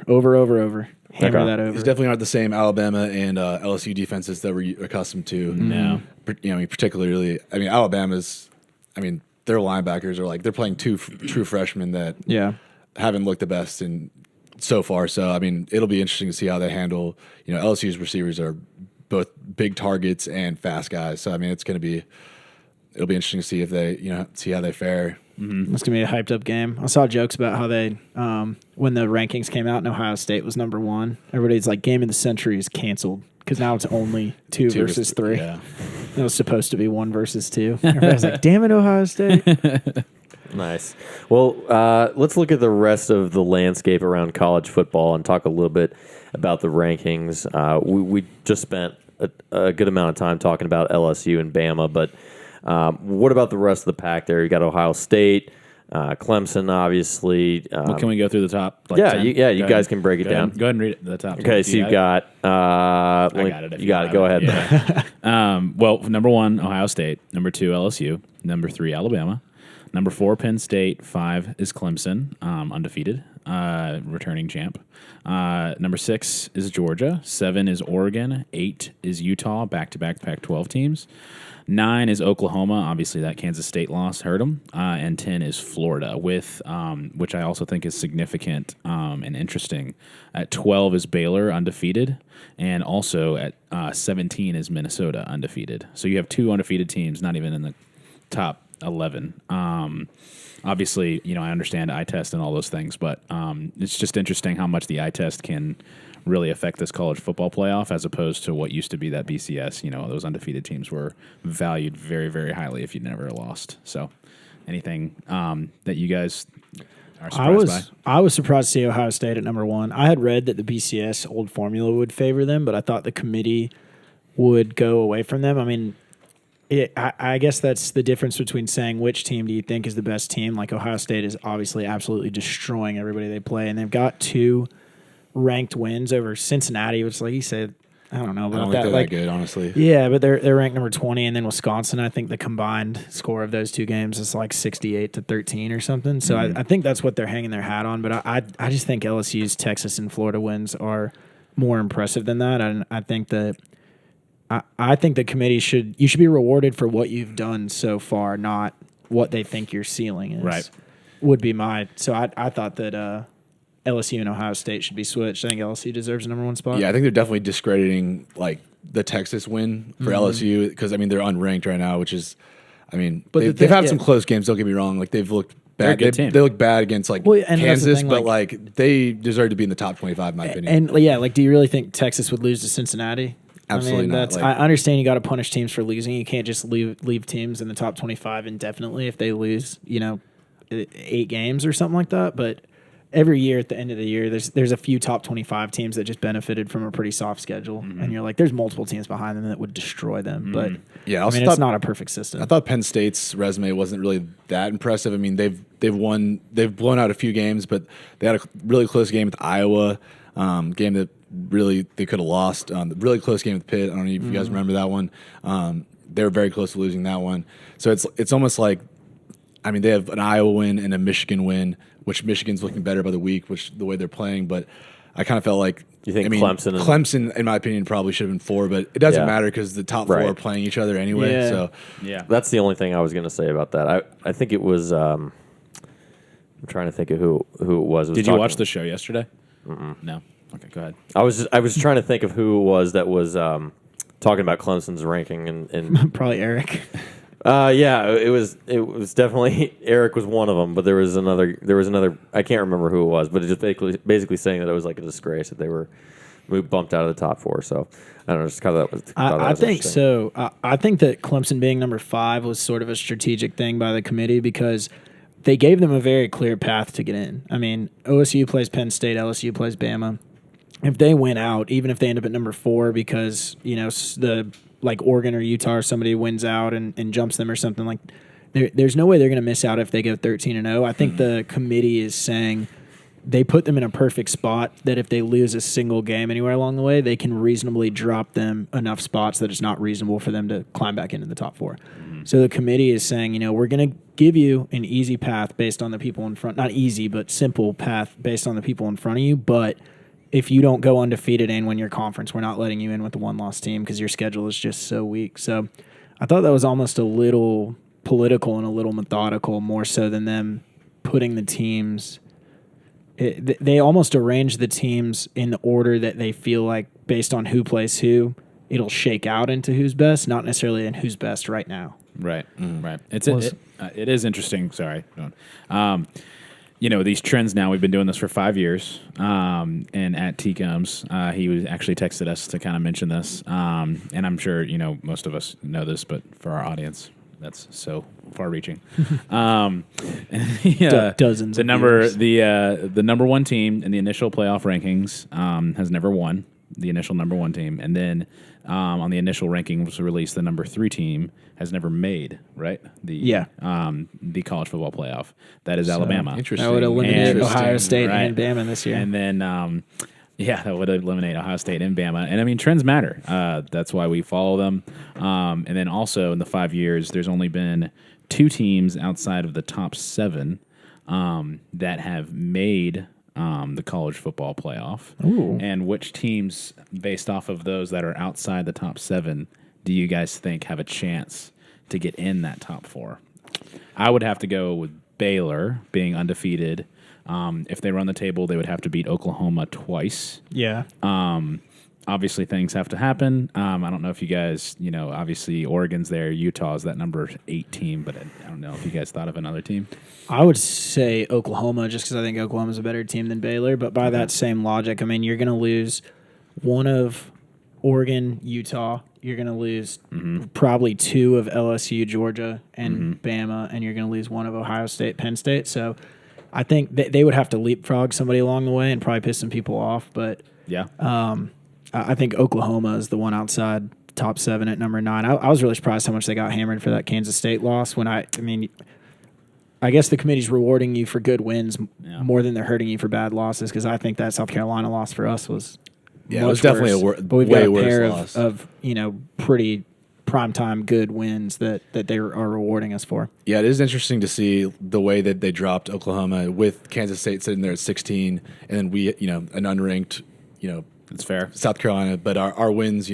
Hammer Okay. that over. These definitely aren't the same Alabama and LSU defenses that we're accustomed to. No. Particularly, Alabama's. Their linebackers are they're playing 2 true freshmen that Yeah. haven't looked the best in so far. So it'll be interesting to see how they handle. LSU's receivers are both big targets and fast guys. So it'll be interesting to see if they see how they fare. It's going to be a hyped up game. I saw jokes about how they, when the rankings came out and Ohio State was number 1, everybody's like, game of the century is canceled because now it's only 2 versus 3. Yeah. It was supposed to be 1 versus 2. Everybody's like, damn it, Ohio State. Nice. Well, let's look at the rest of the landscape around college football and talk a little bit about the rankings. We just spent a good amount of time talking about LSU and Bama, but what about the rest of the pack there? You got Ohio State, Clemson, obviously. Well, can we go through the top? yeah, 10? you Go guys ahead. can break it Go down. ahead. Go ahead and read it. The top. Okay, so you've got. I got it. You got it. Go ahead. Yeah. Well, number 1, Ohio State. Number 2, LSU. Number 3, Alabama. Number 4, Penn State. 5 is Clemson, undefeated, returning champ. Number 6 is Georgia. 7 is Oregon. 8 is Utah, back-to-back Pac-12 teams. 9 is Oklahoma. Obviously, that Kansas State loss hurt them. And 10 is Florida, with which I also think is significant and interesting. At 12 is Baylor, undefeated. And also at 17 is Minnesota, undefeated. So you have 2 undefeated teams, not even in the top 11. Obviously, I understand eye test and all those things, but it's just interesting how much the eye test can really affect this college football playoff as opposed to what used to be that BCS. Those undefeated teams were valued very, very highly if you never lost. So anything that you guys are surprised by? I was surprised to see Ohio State at number 1. I had read that the BCS old formula would favor them, but I thought the committee would go away from them. I guess that's the difference between saying which team do you think is the best team. Like Ohio State is obviously absolutely destroying everybody they play, and they've got 2 ranked wins over Cincinnati, which, like you said, I don't know I about don't that. think they're that good, honestly. Yeah, but they're ranked number 20, and then Wisconsin. I think the combined score of those 2 games is like 68-13 or something. So I think that's what they're hanging their hat on. But I just think LSU's Texas and Florida wins are more impressive than that, and I think that I think the committee you should be rewarded for what you've done so far, not what they think your ceiling is. Right. Would be so I thought that LSU and Ohio State should be switched. I think LSU deserves a number 1 spot. Yeah, I think they're definitely discrediting like the Texas win for LSU because I mean they're unranked right now, which is, I mean, But they've had some close games. Don't get me wrong; like they've looked They're a bad. good team. They look bad against like Well, and that's the Kansas, thing, but like they deserve to be in the top 25, in my opinion. And yeah, like, do you really think Texas would lose to Cincinnati? Absolutely not. I understand you got to punish teams for losing. You can't just leave teams in the top 25 indefinitely if they lose, 8 games or something like that. But every year at the end of the year, there's a few top 25 teams that just benefited from a pretty soft schedule, and you're like, there's multiple teams behind them that would destroy them. But Yeah, I mean, it's not a perfect system. I thought Penn State's resume wasn't really that impressive. I mean, they've blown out a few games, but they had a really close game with Iowa, game that really they could have lost. Really close game with Pitt. I don't know if you guys remember that one. They were very close to losing that one. So it's almost like, I mean, they have an Iowa win and a Michigan win, which Michigan's looking better by the week, which the way they're playing. But I kind of felt like Clemson, in my opinion, probably should have been 4, but it doesn't matter because the top 4 are playing each other anyway. Yeah. So Yeah. That's the only thing I was going to say about that. I think it was. I'm trying to think of who it was. Did you watch the show yesterday? No. Okay, go ahead. I was trying to think of who it was that was talking about Clemson's ranking and Probably Eric. yeah, it was definitely Eric was one of them, but there was another I can't remember who it was, but it just basically saying that it was like a disgrace that they were bumped out of the top 4. So I don't know, just kind of that was. I think so. I think that Clemson being number 5 was sort of a strategic thing by the committee because they gave them a very clear path to get in. I mean, OSU plays Penn State, LSU plays Bama. If they win out, even if they end up at number 4 because, the like Oregon or Utah or somebody wins out and jumps them or something, like there's no way they're going to miss out if they go 13-0. I think the committee is saying they put them in a perfect spot that if they lose a single game anywhere along the way, they can reasonably drop them enough spots that it's not reasonable for them to climb back into the top 4. So the committee is saying, we're going to give you an easy path based on the people in front. Not easy, but simple path based on the people in front of you. But if you don't go undefeated and win your conference, we're not letting you in with the 1-loss team because your schedule is just so weak. So I thought that was almost a little political and a little methodical, more so than them putting the teams. They almost arrange the teams in the order that they feel like, based on who plays who, it'll shake out into who's best, not necessarily in who's best right now. Right, right. It is interesting. Sorry. These trends now, we've been doing this for 5 years. And at TCOMs, he actually texted us to kind of mention this. And I'm sure, most of us know this, but for our audience, that's so far-reaching. Dozens. The number 1 team in the initial playoff rankings has never won. The initial number 1 team, and then on the initial ranking was released, the number 3 team has never made the college football playoff. That is Alabama. Interesting. That would eliminate Ohio State right. and Bama this year. And then that would eliminate Ohio State and Bama. And I mean, trends matter. That's why we follow them. And then also in the 5 years, there's only been 2 teams outside of the top 7 that have made the college football playoff. Ooh. And which teams, based off of those that are outside the top 7, do you guys think have a chance to get in that top 4? I would have to go with Baylor being undefeated. If they run the table, they would have to beat Oklahoma twice. Yeah. Obviously, things have to happen. I don't know if you guys, obviously Oregon's there, Utah's that number 8 team, but I don't know if you guys thought of another team. I would say Oklahoma just because I think Oklahoma's a better team than Baylor. But by that same logic, I mean, you're going to lose one of Oregon, Utah. You're going to lose probably 2 of LSU, Georgia, and Bama, and you're going to lose 1 of Ohio State, Penn State. So I think they would have to leapfrog somebody along the way and probably piss some people off. But yeah, I think Oklahoma is the one outside top 7 at number 9. I was really surprised how much they got hammered for that Kansas State loss. I guess the committee's rewarding you for good wins more than they're hurting you for bad losses, because I think that South Carolina loss for us was it was definitely worse. But we've got a pair of pretty primetime good wins that they are rewarding us for. Yeah, it is interesting to see the way that they dropped Oklahoma with Kansas State sitting there at 16, and then we, an unranked, it's fair, South Carolina. But our wins,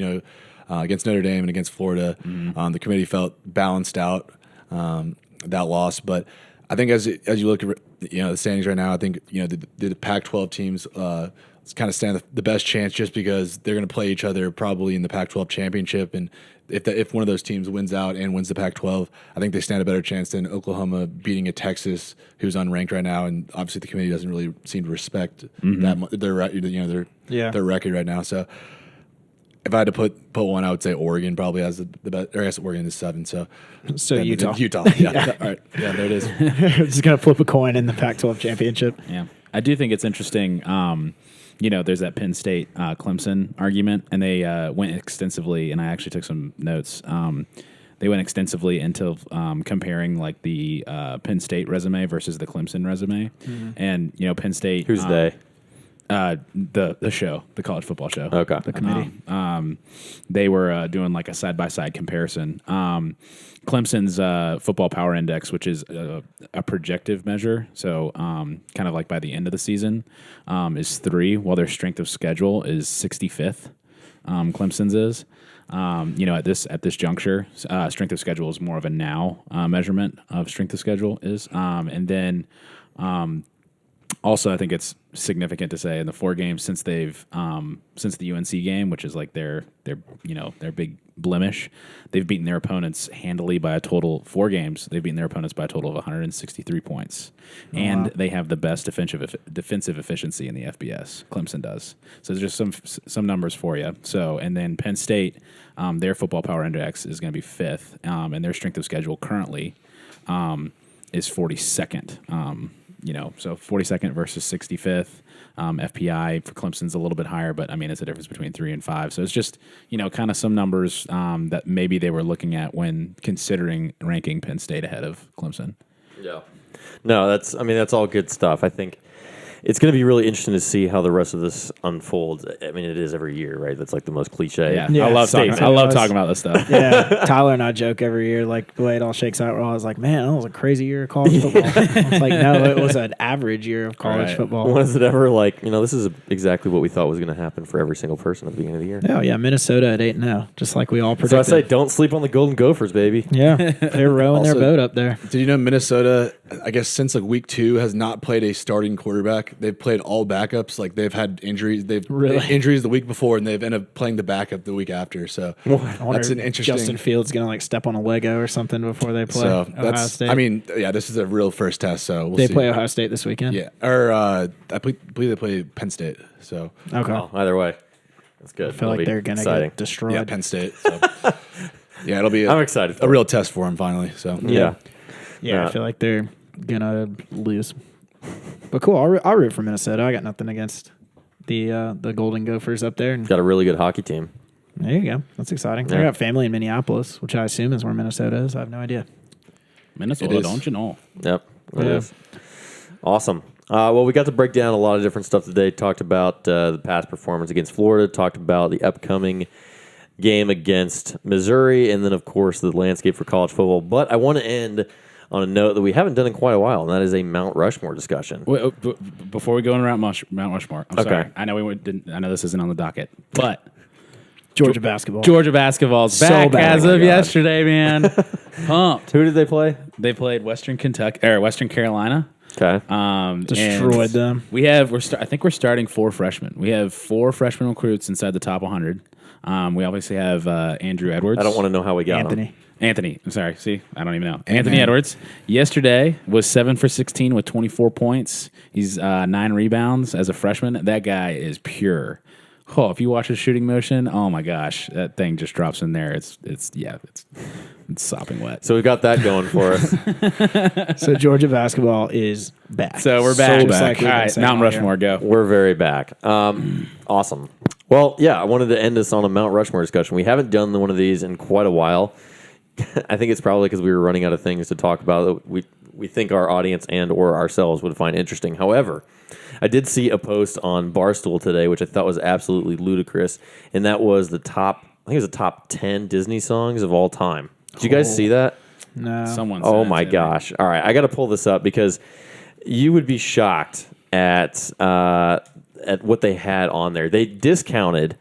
against Notre Dame and against Florida. The committee felt balanced out that loss, but I think as you look at the standings right now, I think the Pac-12 teams kind of stand the best chance just because they're going to play each other probably in the Pac-12 championship, and if one of those teams wins out and wins the Pac-12, I think they stand a better chance than Oklahoma beating a Texas who's unranked right now, and obviously the committee doesn't really seem to respect their record right now. So if I had to put one, I would say Oregon probably has the best. Or I guess Oregon is 7. So Utah. Yeah. All right. Yeah, there it is. Just gonna flip a coin in the Pac-12 championship. Yeah, I do think it's interesting. There's that Penn State Clemson argument, and they went extensively, and I actually took some notes. They went extensively into comparing like the Penn State resume versus the Clemson resume, and Penn State. Who's they? The show, the college football show. Okay. The committee. They were doing like a side-by-side comparison. Clemson's football power index, which is a projective measure, so kind of like by the end of the season, is 3, while their strength of schedule is 65th. Clemson's is. At this juncture, strength of schedule is more of a now measurement of strength of schedule is, and then. Also, I think it's significant to say in the 4 games since they've since the UNC game, which is like their big blemish, they've beaten their opponents handily by a total 4 games. They've beaten their opponents by a total of 163 points, and they have the best defensive efficiency in the FBS. Clemson does. So there's just some numbers for you. So and then Penn State, their football power index is going to be 5th, and their strength of schedule currently is 42nd. So 42nd versus 65th. FPI for Clemson's a little bit higher, but I mean, it's a difference between 3 and 5. So it's just, kind of some numbers that maybe they were looking at when considering ranking Penn State ahead of Clemson. Yeah. No, that's all good stuff. I think it's going to be really interesting to see how the rest of this unfolds. I mean, it is every year, right? That's like the most cliche. Yeah. I love talking about this stuff. Yeah, Tyler and I joke every year, like the way it all shakes out. We're always like, man, that was a crazy year of college football. It's like, no, it was an average year of college football. Was it ever like, this is exactly what we thought was going to happen for every single person at the beginning of the year? Oh, yeah, Minnesota at 8-0, just like we all predicted. So I say, don't sleep on the Golden Gophers, baby. Yeah, they're rowing their boat up there. Did you know Minnesota, I guess since like week 2, has not played a starting quarterback? They've played all backups. Like they've had injuries. They've injuries the week before, and they've ended up playing the backup the week after. So that's an interesting. Justin Fields going to like step on a Lego or something before they play Ohio State. I mean, yeah, this is a real first test. So they play Ohio State this weekend. Yeah, or I believe they play Penn State. So okay, well, either way, that's good. I feel like they're going to get destroyed. Yeah, Penn State. So. Yeah, it'll be. I'm excited. A real test for them finally. So yeah. I feel like they're gonna lose. But cool, I'll root for Minnesota. I got nothing against the Golden Gophers up there. Got a really good hockey team. There you go. That's exciting. Yeah. I got family in Minneapolis, which I assume is where Minnesota is. I have no idea. Minnesota, don't you know? Yep, it is. Awesome. Well, we got to break down a lot of different stuff today. Talked about the past performance against Florida. Talked about the upcoming game against Missouri. And then, of course, the landscape for college football. But I want to end on a note that we haven't done in quite a while, and that is a Mount Rushmore discussion. Wait, before we go on Mount Rushmore, I'm sorry. I know I know this isn't on the docket, but Georgia basketball. Georgia basketball's back as of yesterday, man. Pumped. Who did they play? They played Western Carolina. Okay. Destroyed them. I think we're starting 4 freshmen. We have 4 freshman recruits inside the top 100. We obviously have Andrew Edwards. I don't want to know how we got him. Anthony. I'm sorry. See, I don't even know. Anthony Edwards. Yesterday was 7 for 16 with 24 points. He's 9 rebounds as a freshman. That guy is pure. Oh, if you watch his shooting motion, oh my gosh, that thing just drops in there. It's sopping wet. So we got that going for us. So Georgia basketball is back. So we're back. So back. All right, Mount Rushmore, go. We're very back. Awesome. Well, yeah, I wanted to end this on a Mount Rushmore discussion. We haven't done one of these in quite a while. I think it's probably because we were running out of things to talk about that we think our audience and or ourselves would find interesting. However, I did see a post on Barstool today, which I thought was absolutely ludicrous, and that was the top 10 Disney songs of all time. Did you guys see that? No. Someone Oh my gosh. All right, I got to pull this up because you would be shocked at what they had on there. They discounted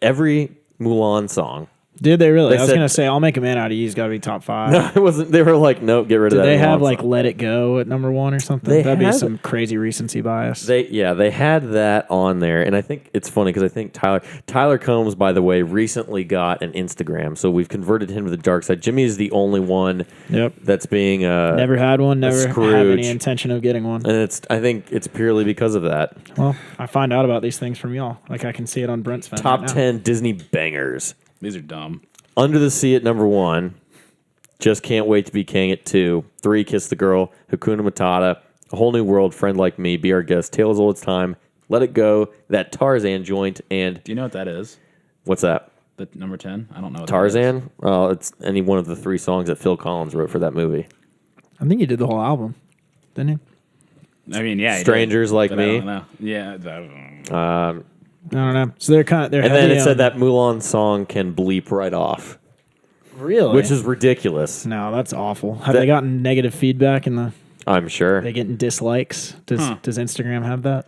every Mulan song. Did they really? They I was said- gonna say, I'll make a man out of you. He's got to be top 5. No, it wasn't. They were like, no, get rid of Did that. they have Mulan like song. Let It Go at number 1 or something? They That'd be had- some crazy recency bias. They had that on there, and I think it's funny because I think Tyler Combs, by the way, recently got an Instagram, so we've converted him to the dark side. Jimmy is the only one Yep. that's being Never had one. Never have Scrooge. any intention of getting one. and I think it's purely because of that. Well, I find out about these things from y'all. Like I can see it on Brent's phone. Top right now. 10 Disney bangers. These are dumb. Under the Sea at number 1. Just Can't Wait to Be King at 2. 3, Kiss the Girl. Hakuna Matata. A Whole New World. Friend Like Me. Be Our Guest. Tale as Old as Time. Let It Go. That Tarzan joint. And Do you know what that is? what's that? The number 10? I don't know. What that is. Tarzan? Well, it's any one of the 3 songs that Phil Collins wrote for that movie. I think you did the whole album, didn't you? I mean, yeah. he Strangers did, Like but I Me. don't know. Yeah. I don't know. I don't know. So they're kind of And then it said that Mulan song can bleep right off, really, which is ridiculous. no, that's awful. Have That- they gotten negative feedback in the? I'm sure. They getting dislikes? Does Instagram have that?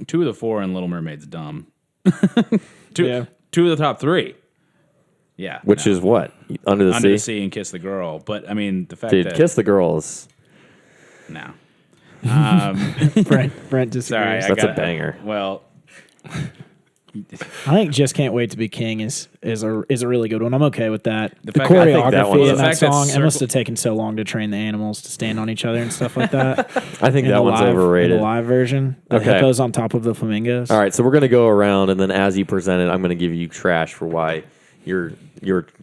2 of the 4 in Little Mermaid's dumb. two, Yeah. 2 of the top 3. Yeah. Which no. is what? Under the Under the Sea? Sea and Kiss the Girl. But, I mean, the fact Dude, that... Kiss the Girls. No. Brent disagrees. Sorry. That's a banger. Well, I think "Just Can't Wait to Be King" is a really good one. I'm okay with that. The fact- I think that one choreography is- in the that fact that song. It must Circle- have taken so long to train the animals to stand on each other and stuff like that. I think In that the one's live- overrated. In the live version, the Okay. hippos on top of the flamingos. All right, so we're going to go around, and then as you present it, I'm going to give you trash for why your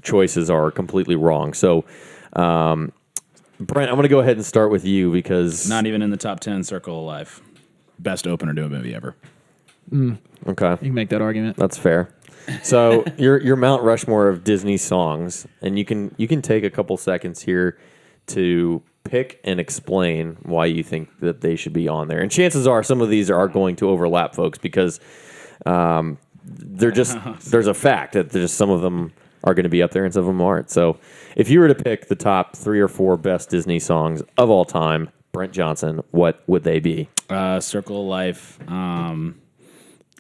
choices are completely wrong. So, Brent, I'm going to go ahead and start with you because... not even in the top 10 Circle of Life. Best opener to a movie ever. Okay. You can make that argument. That's fair. So your Mount Rushmore of Disney songs, and you can take a couple seconds here to pick and explain why you think that they should be on there. And chances are some of these are going to overlap, folks, because they're just there's a fact that there's some of them are going to be up there and some of them aren't. So if you were to pick the top 3 or 4 best Disney songs of all time, Brent Johnson, what would they be? Circle of Life.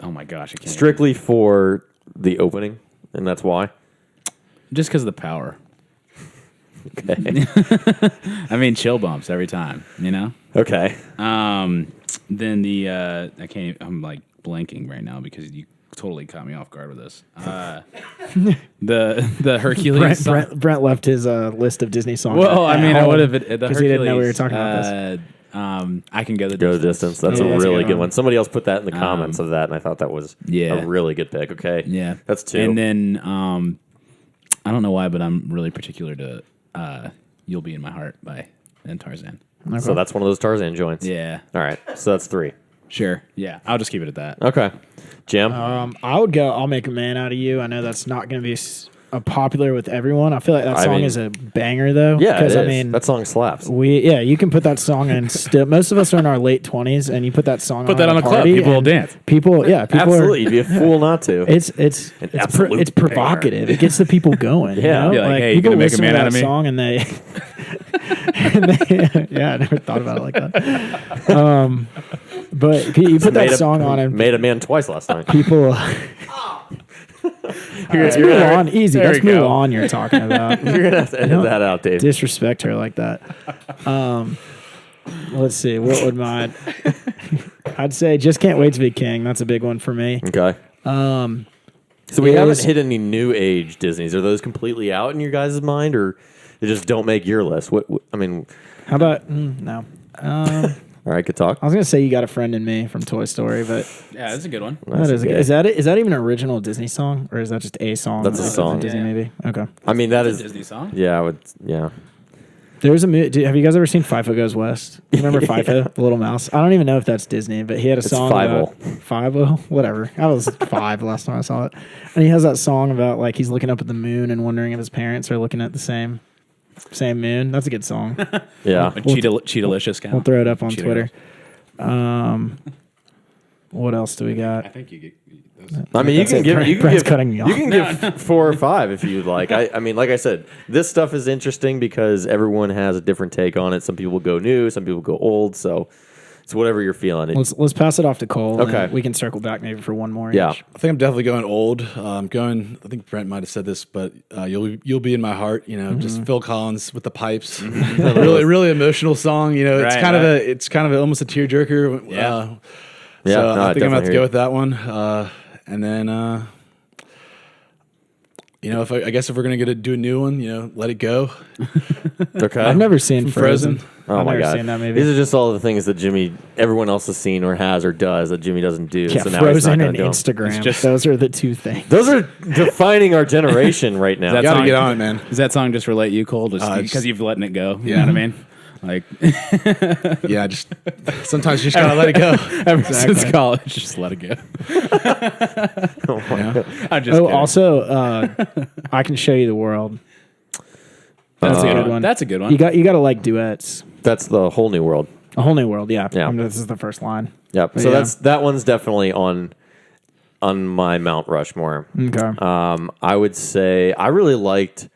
Oh my gosh, I can't. Strictly for the opening, and that's why. Just because of the power. Okay. I mean, chill bumps every time. You know. Okay. Then the I can't. I'm like blanking right now because you totally caught me off guard with this. The Hercules. song. Brent left his list of Disney songs. Well, I mean, I would have because he didn't know we were talking about this. I can go the Go the distance. distance. That's Yeah, a that's a really good good one. one. Somebody else put that in the comments of that, and I thought that was Yeah. a really good pick. Okay. Yeah, That's 2. And then I don't know why, but I'm really particular to "You'll Be in My Heart" by Tarzan. So that's one of those Tarzan joints. Yeah, All right. So that's 3. sure. Yeah, I'll just keep it at that. Okay. Jim? I would go. I'll make a man out of you. I know that's not going to be popular with everyone. I feel like that I song mean- is a banger though. yeah, it because is. I mean, that song slaps. you can put that song in. Still, most of us are in our late 20s, and you put that song Put that at on a club. party, People will and dance. People Absolutely. are. You'd be a fool not to. It's absolute it's provocative. It gets the people going. Yeah. you know? Be like, hey, you people gonna make a listen man to out that of me? song and they, yeah, I never thought about it like that. But you put that song on and made a man twice last night. people. Let's move on. Easy. There Let's we move go. on. You're talking about. You're gonna have to edit that out, Dave. Disrespect her like that. Let's see. What would mine? I'd say "Just Can't Wait to Be King." That's a big one for me. Okay. So we it haven't was- hit any new age Disneys. Are those completely out in your guys' mind, or they just don't make your list? What I mean, How about no? all right, good talk. I was gonna say "You Got a Friend in Me" from Toy Story, but Yeah, that's a good one. that is okay. is that it? Is that even an original Disney song, or is that just a song? That's a of song. Disney Yeah. movie. Okay. I mean, that A is Disney song. yeah. I would yeah. There's a movie. Have you guys ever seen FIFO Goes West? You remember FIFO, the little mouse? I don't even know if that's Disney, but he had a song Five-O. about Five-O, whatever. I was 5 last time I saw it, and he has that song about like he's looking up at the moon and wondering if his parents are looking at the same moon. That's a good song. Yeah. Cheetah-licious count. We'll throw it up on Cheetah Twitter. What else do we got? I think you get. I mean, you That's can it. give you can Brent's give cutting me off. you can give 4 or 5 if you'd like. I mean, like I said, this stuff is interesting because everyone has a different take on it. Some people go new, some people go old. So It's whatever you're feeling. Let's pass it off to Cole. Okay. And we can circle back maybe for one more. Yeah. each. I think I'm definitely going old. I think Brent might have said this, but you'll be in my heart. Just Phil Collins with the pipes. really, really emotional song. It's kind of almost a tearjerker. Yeah. So no, I think I'm going to definitely go with that one. And then, I guess if we're going to do a new one, Let It Go. Okay. I've never seen From Frozen. Frozen. Oh I've my never god! seen that movie. These are just all the things that everyone else has seen or has or does that Jimmy doesn't do. Yeah, so now he's not Frozen going and to do 'em. Instagram. Those are the two things. Those are defining our generation right now. That You got to song- get on it, man. Does that song just relate you, Cole? Just just- because you've letting it go. You Yeah. know what I mean? Like Yeah, just sometimes you just gotta let it go. ever since college, just let it go. Oh my God. I'm just kidding. Also, I Can Show You the World. That's a good one. That's a good one. You got to like duets. That's the whole new world. A Whole New World. Yeah. Yeah. This is the first line. Yep. So Yeah. that one's definitely on my Mount Rushmore. Okay. I would say I really liked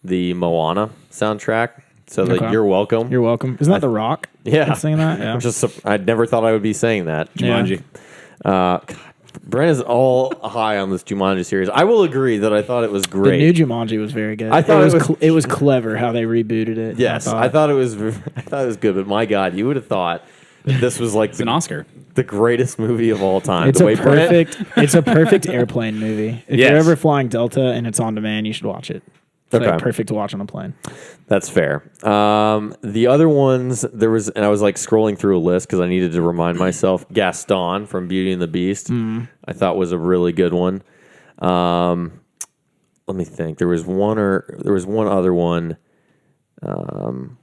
the Moana soundtrack. So Okay. You're Welcome. You're welcome. Isn't that The Rock? Yeah. that's saying that. Yeah. I never thought I would be saying that. Jumanji. God, Brent is all high on this Jumanji series. I will agree that I thought it was The great. new Jumanji was very good. I thought it was clever how they rebooted it. Yes, I thought it was good, but my God, you would have thought that this was like It's an Oscar. the greatest movie of all time. it's The a way Brent- it's a perfect airplane movie. If Yes. you're ever flying Delta and it's on demand, you should watch it. It's Okay. like perfect to watch on a plane. That's fair. The other ones and I was like scrolling through a list because I needed to remind myself. Gaston from Beauty and the Beast, I thought was a really good one. Let me think. There was one other one. I'm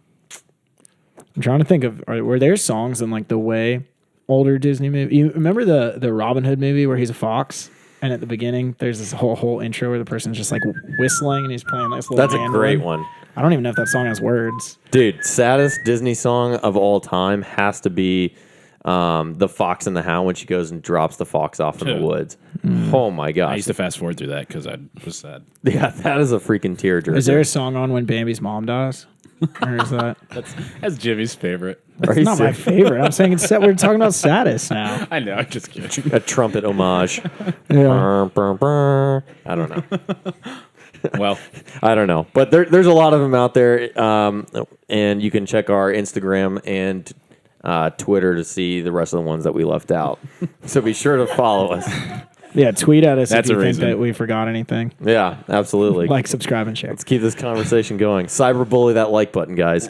trying to think of were there songs in like the way older Disney movie. You remember the Robin Hood movie where he's a fox? And at the beginning, there's this whole intro where the person's just like whistling and he's playing this little That's a mandolin. great one. I don't even know if that song has words. Dude, saddest Disney song of all time has to be The Fox and the Hound when she goes and drops the fox off in the woods. Oh my I gosh. used to fast forward through that because I was sad. Yeah, that is a freaking tearjerker. Is there a song on when Bambi's mom dies? Or is that? That's Jimmy's favorite. Are you It's not my serious? favorite. I'm saying we're talking about saddest now. I know. I'm just kidding. A trumpet homage. Yeah. I don't know. Well, I don't know. But there's a lot of them out there. And you can check our Instagram and Twitter to see the rest of the ones that we left out. So be sure to follow us. Yeah, tweet at us That's if you a think reason. that we forgot anything. Yeah, absolutely. Like, subscribe, and share. Let's keep this conversation going. Cyberbully that like button, guys.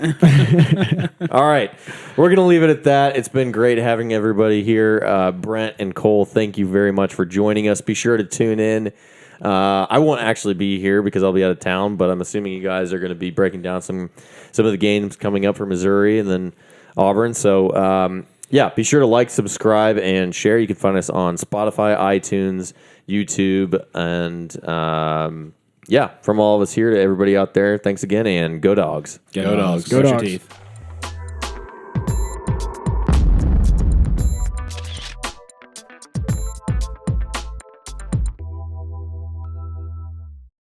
All right. We're going to leave it at that. It's been great having everybody here. Brent and Cole, thank you very much for joining us. Be sure to tune in. I won't actually be here because I'll be out of town, but I'm assuming you guys are going to be breaking down some of the games coming up for Missouri and then Auburn. So, yeah, be sure to like, subscribe, and share. You can find us on Spotify, iTunes, YouTube, and yeah, from all of us here to everybody out there, thanks again, and go Dogs. go dogs. Go Brush your Dogs. teeth.